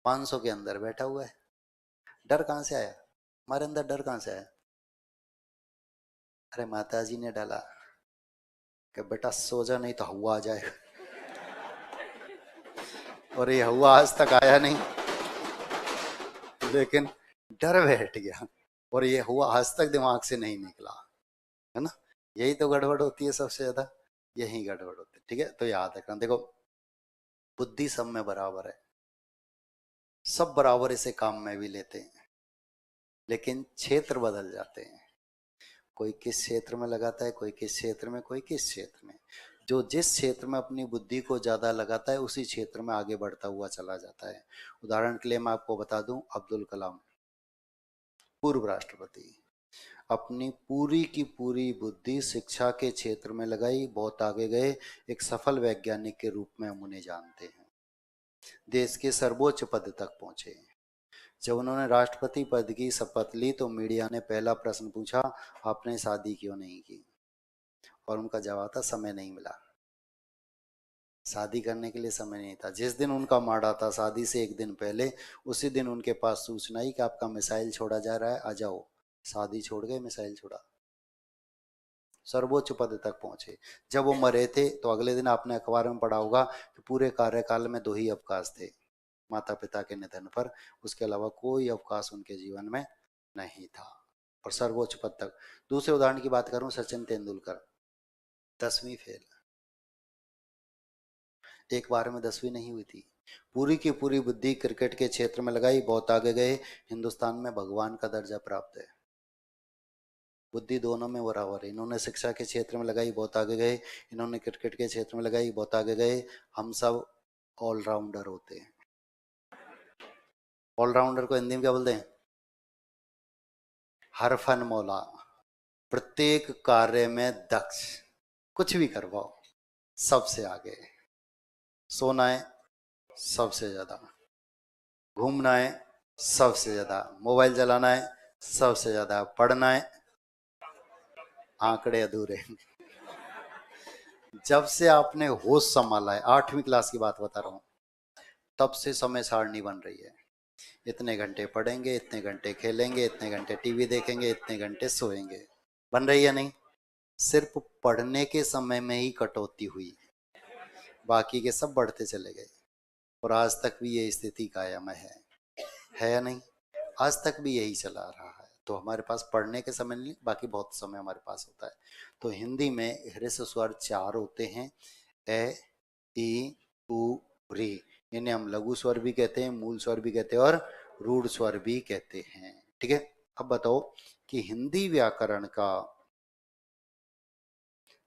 500 के अंदर बैठा हुआ है। डर कहां से आया? हमारे अंदर डर कहां से आया? अरे माता जी ने डाला कि बेटा सो जा नहीं तो हवा आ जाएगा, और ये हवा आज तक आया नहीं, लेकिन डर बैठ गया और ये हुआ आज तक दिमाग से नहीं निकला, है ना। यही तो गड़बड़ होती है सबसे ज्यादा, यही गड़बड़ होती है। ठीक है, तो याद रखना, देखो बुद्धि सब में बराबर है, सब बराबर इसे काम में भी लेते हैं, लेकिन क्षेत्र बदल जाते हैं। कोई किस क्षेत्र में लगाता है, कोई किस क्षेत्र में, कोई किस क्षेत्र में। जो जिस क्षेत्र में अपनी बुद्धि को ज्यादा लगाता है उसी क्षेत्र में आगे बढ़ता हुआ चला जाता है। उदाहरण के लिए मैं आपको बता दूं, अब्दुल कलाम पूर्व राष्ट्रपति, अपनी पूरी की पूरी बुद्धि शिक्षा के क्षेत्र में लगाई, बहुत आगे गए, एक सफल वैज्ञानिक के रूप में हम उन्हें जानते हैं, देश के सर्वोच्च पद तक पहुंचे। जब उन्होंने राष्ट्रपति पद की शपथ ली तो मीडिया ने पहला प्रश्न पूछा, आपने शादी क्यों नहीं की? और उनका जवाब था, समय नहीं मिला। शादी करने के लिए समय नहीं था। जिस दिन उनका माड़ा था शादी से एक दिन पहले, उसी दिन उनके पास सूचना आई कि आपका मिसाइल छोड़ा जा रहा है, आ जाओ। शादी छोड़ गए, मिसाइल छोड़ा, सर्वोच्च पद तक पहुंचे। जब वो मरे थे तो अगले दिन आपने अखबार में पढ़ा होगा कि पूरे कार्यकाल में 2 ही अवकाश थे, माता पिता के निधन पर, उसके अलावा कोई अवकाश उनके जीवन में नहीं था, और सर्वोच्च पद तक। दूसरे उदाहरण की बात करूं, सचिन तेंदुलकर 10वीं फेल, एक बार में 10वीं नहीं हुई थी, पूरी की पूरी बुद्धि क्रिकेट के क्षेत्र में लगाई, बहुत आगे गए, हिंदुस्तान में भगवान का दर्जा प्राप्त है। बुद्धि दोनों में बराबर है। इन्होंने शिक्षा के क्षेत्र में लगाई, बहुत आगे गए, इन्होंने क्रिकेट के क्षेत्र में लगाई, बहुत आगे गए। हम सब ऑलराउंडर होते हैं। ऑलराउंडर को हिंदी में क्या बोलते हैं? हर फन मौला, प्रत्येक कार्य में दक्ष, कुछ भी करवाओ सबसे आगे। सोना है सबसे ज्यादा, घूमना है सबसे ज्यादा, मोबाइल चलाना है सबसे ज्यादा, पढ़ना है आंकड़े अधूरे। जब से आपने होश संभाला है, 8वीं क्लास की बात बता रहा हूं, तब से समय सारणी बन रही है। इतने घंटे पढ़ेंगे, इतने घंटे खेलेंगे, इतने घंटे टीवी देखेंगे, इतने घंटे सोएंगे। बन रही है नहीं? सिर्फ पढ़ने के समय में ही कटौती हुई, बाकी के सब बढ़ते चले गए, और आज तक भी ये स्थिति कायम है या नहीं? आज तक भी यही चला रहा है। तो हमारे पास पढ़ने के समय नहीं, बाकी बहुत समय हमारे पास होता है। तो हिंदी में ह्रस्व स्वर 4 होते हैं, ए, ई, उ, री। इन्हें हम लघु स्वर भी कहते हैं, मूल स्वर भी कहते हैं, और रूढ़ स्वर भी कहते हैं। ठीक है, अब बताओ कि हिंदी व्याकरण का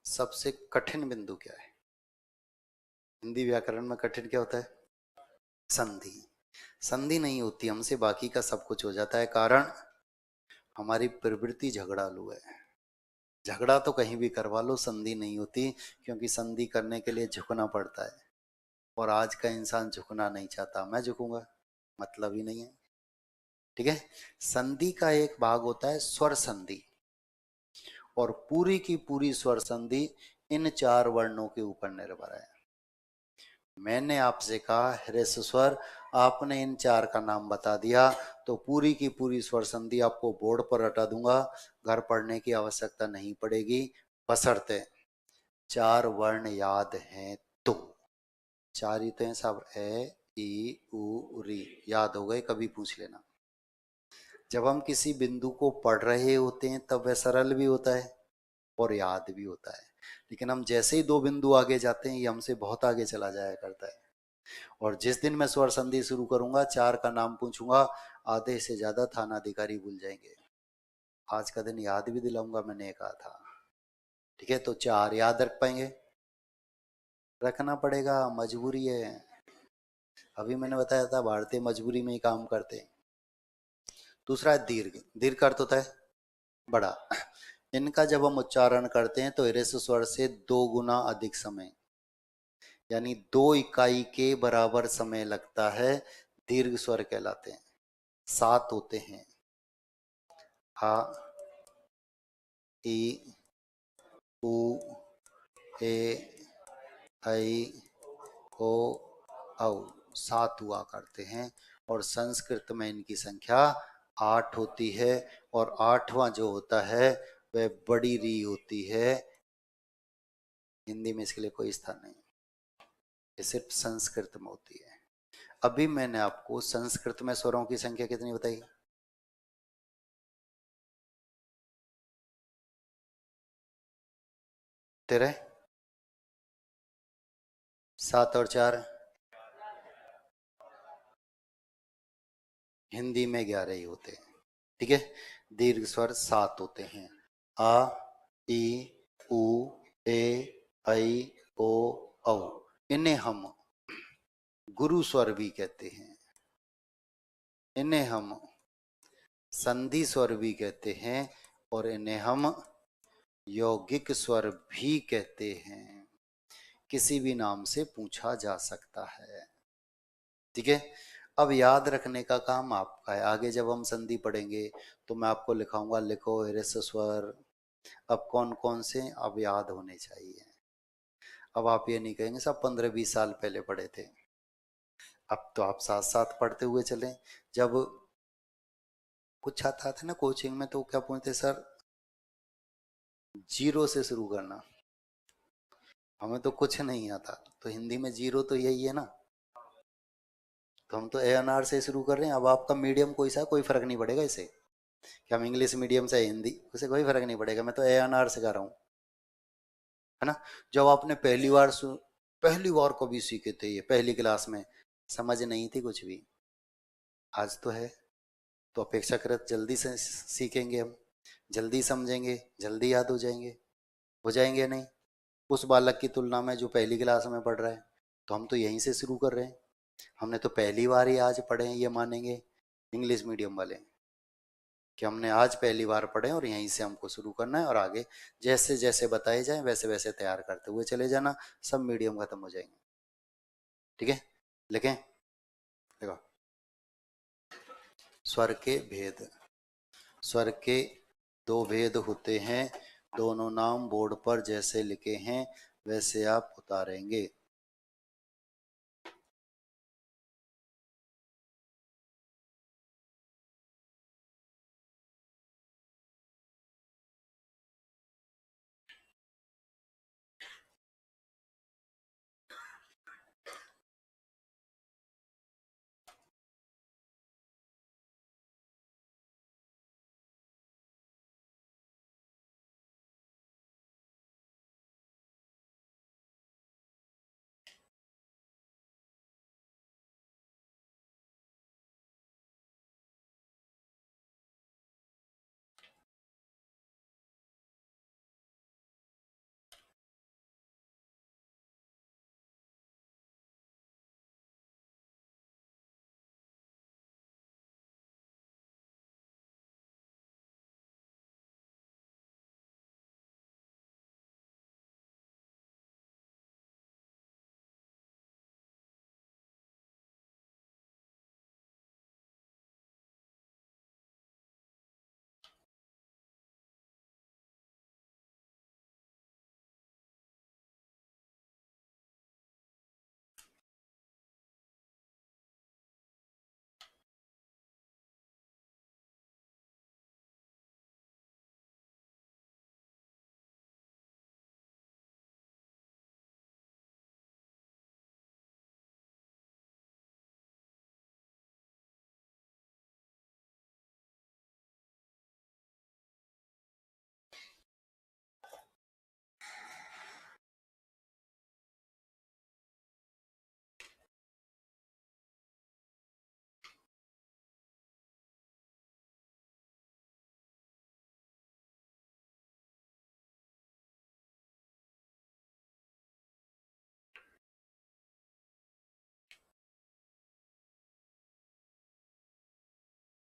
सबसे कठिन बिंदु क्या है? हिंदी व्याकरण में कठिन क्या होता है? संधि। संधि नहीं होती हमसे, बाकी का सब कुछ हो जाता है। कारण हमारी प्रवृत्ति झगड़ालू है। झगड़ा तो कहीं भी करवा लो, संधि नहीं होती, क्योंकि संधि करने के लिए झुकना पड़ता है, और आज का इंसान झुकना नहीं चाहता। मैं झुकूंगा, मतलब ही नहीं है। ठीक है, संधि का एक भाग होता है स्वर संधि, और पूरी की पूरी स्वर संधि इन 4 वर्णों के ऊपर निर्भर है। मैंने आपसे कहा ह्रस्व स्वर आपने इन चार का नाम बता दिया तो पूरी की पूरी स्वर संधि आपको बोर्ड पर रटा दूंगा, घर पढ़ने की आवश्यकता नहीं पड़ेगी, बशर्ते चार वर्ण याद हैं तो। चार ही तो हैं सब, ए ई उ री, याद हो गए, कभी पूछ लेना। जब हम किसी बिंदु को पढ़ रहे होते हैं तब वह सरल भी होता है और याद भी होता है, लेकिन हम जैसे ही दो बिंदु आगे जाते हैं ये हमसे बहुत आगे चला जाया करता है। और जिस दिन मैं स्वर संधि शुरू करूंगा, चार का नाम पूछूंगा, आधे से ज्यादा थाना अधिकारी भूल जाएंगे। आज का दिन याद भी दिलाऊंगा, मैंने कहा था। ठीक है, तो चार याद रख पाएंगे? रखना पड़ेगा, मजबूरी है। अभी मैंने बताया था भारतीय मजबूरी में ही काम करते हैं। दूसरा है दीर्घ। दीर्घ का अर्थ होता है बड़ा। इनका जब हम उच्चारण करते हैं तो ह्रस्व स्वर से 2 गुना अधिक समय, यानी 2 इकाई के बराबर समय लगता है, दीर्घ स्वर कहलाते हैं। 7 होते हैं, आ ई उ ए ऐ ओ औ, 7 हुआ करते हैं। और संस्कृत में इनकी संख्या 8 होती है, और 8वां जो होता है वह बड़ी री होती है। हिंदी में इसके लिए कोई स्थान नहीं, ये सिर्फ संस्कृत में होती है। अभी मैंने आपको संस्कृत में स्वरों की संख्या कितनी बताई? तेरह। 7 और 4, हिंदी में 11 ही होते हैं। ठीक है, दीर्घ स्वर 7 होते हैं, आ ई उ ए ऐ ओ औ। इन्हें हम गुरु स्वर भी कहते हैं, इन्हें हम संधि स्वर भी कहते हैं, और इन्हें हम यौगिक स्वर भी कहते हैं। किसी भी नाम से पूछा जा सकता है। ठीक है, अब याद रखने का काम आपका है। आगे जब हम संधि पढ़ेंगे तो मैं आपको लिखाऊंगा, लिखो ह्रस्व स्वर। अब कौन कौन से अब याद होने चाहिए। अब आप ये नहीं कहेंगे सब 15-20 साल पहले पढ़े थे। अब तो आप साथ साथ पढ़ते हुए चलें। जब कुछ आता था ना कोचिंग में तो क्या पूछते, सर जीरो से शुरू करना। हमें तो कुछ नहीं आता, तो हिंदी में जीरो तो यही है ना। तो हम तो ANR से शुरू कर रहे हैं। अब आपका मीडियम कोई सा, कोई फर्क नहीं पड़ेगा इसे कि हम इंग्लिश मीडियम से हिंदी, उसे कोई फर्क नहीं पड़ेगा। मैं तो ANR से कर रहा हूँ, है ना। जब आपने पहली बार कभी सीखे थे ये पहली क्लास में, समझ नहीं थी कुछ भी। आज तो है, तो अपेक्षाकृत जल्दी से सीखेंगे हम, जल्दी समझेंगे, जल्दी याद हो जाएंगे नहीं उस बालक की तुलना में जो पहली क्लास में पढ़ रहा है। तो हम तो यहीं से शुरू कर रहे हैं। हमने तो पहली बार ही आज पढ़े हैं, ये मानेंगे इंग्लिश मीडियम वाले कि हमने आज पहली बार पढ़े और यहीं से हमको शुरू करना है, और आगे जैसे जैसे बताए जाए वैसे वैसे तैयार करते हुए चले जाना, सब मीडियम खत्म हो जाएंगे। ठीक है, लिखें, देखो। स्वर के भेद। स्वर के दो भेद होते हैं, दोनों नाम बोर्ड पर जैसे लिखे हैं वैसे आप उतारेंगे।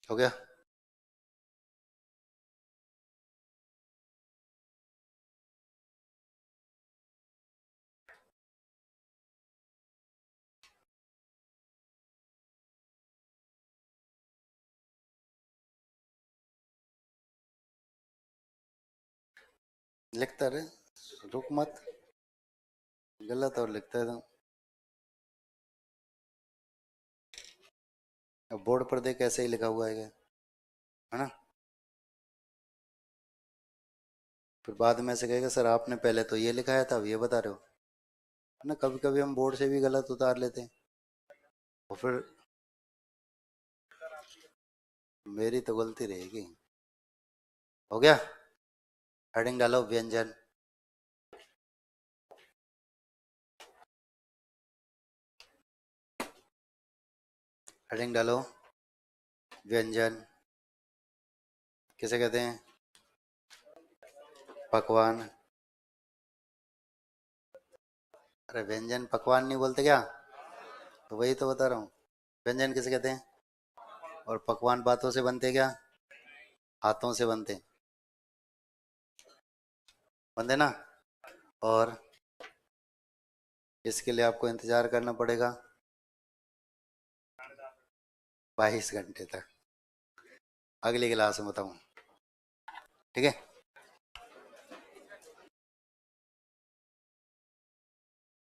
हो गया? लिखता रहे, रुक मत, गलत और लिखता है तो। अब बोर्ड पर देख कैसे ही लिखा हुआ है ना। फिर बाद में से कहेगा सर आपने पहले तो ये लिखाया था, अब ये बता रहे हो, है ना। कभी कभी हम बोर्ड से भी गलत उतार लेते हैं, और फिर मेरी तो गलती रहेगी। हो गया? हेडिंग डालो व्यंजन। हेडिंग डालो व्यंजन। किसे कहते हैं? पकवान। अरे व्यंजन पकवान नहीं बोलते क्या? तो वही तो बता रहा हूँ, व्यंजन किसे कहते हैं। और पकवान बातों से बनते क्या? हाथों से बनते। बनते ना। और इसके लिए आपको इंतजार करना पड़ेगा 22 घंटे तक। अगली क्लास में बताऊँ, ठीक है।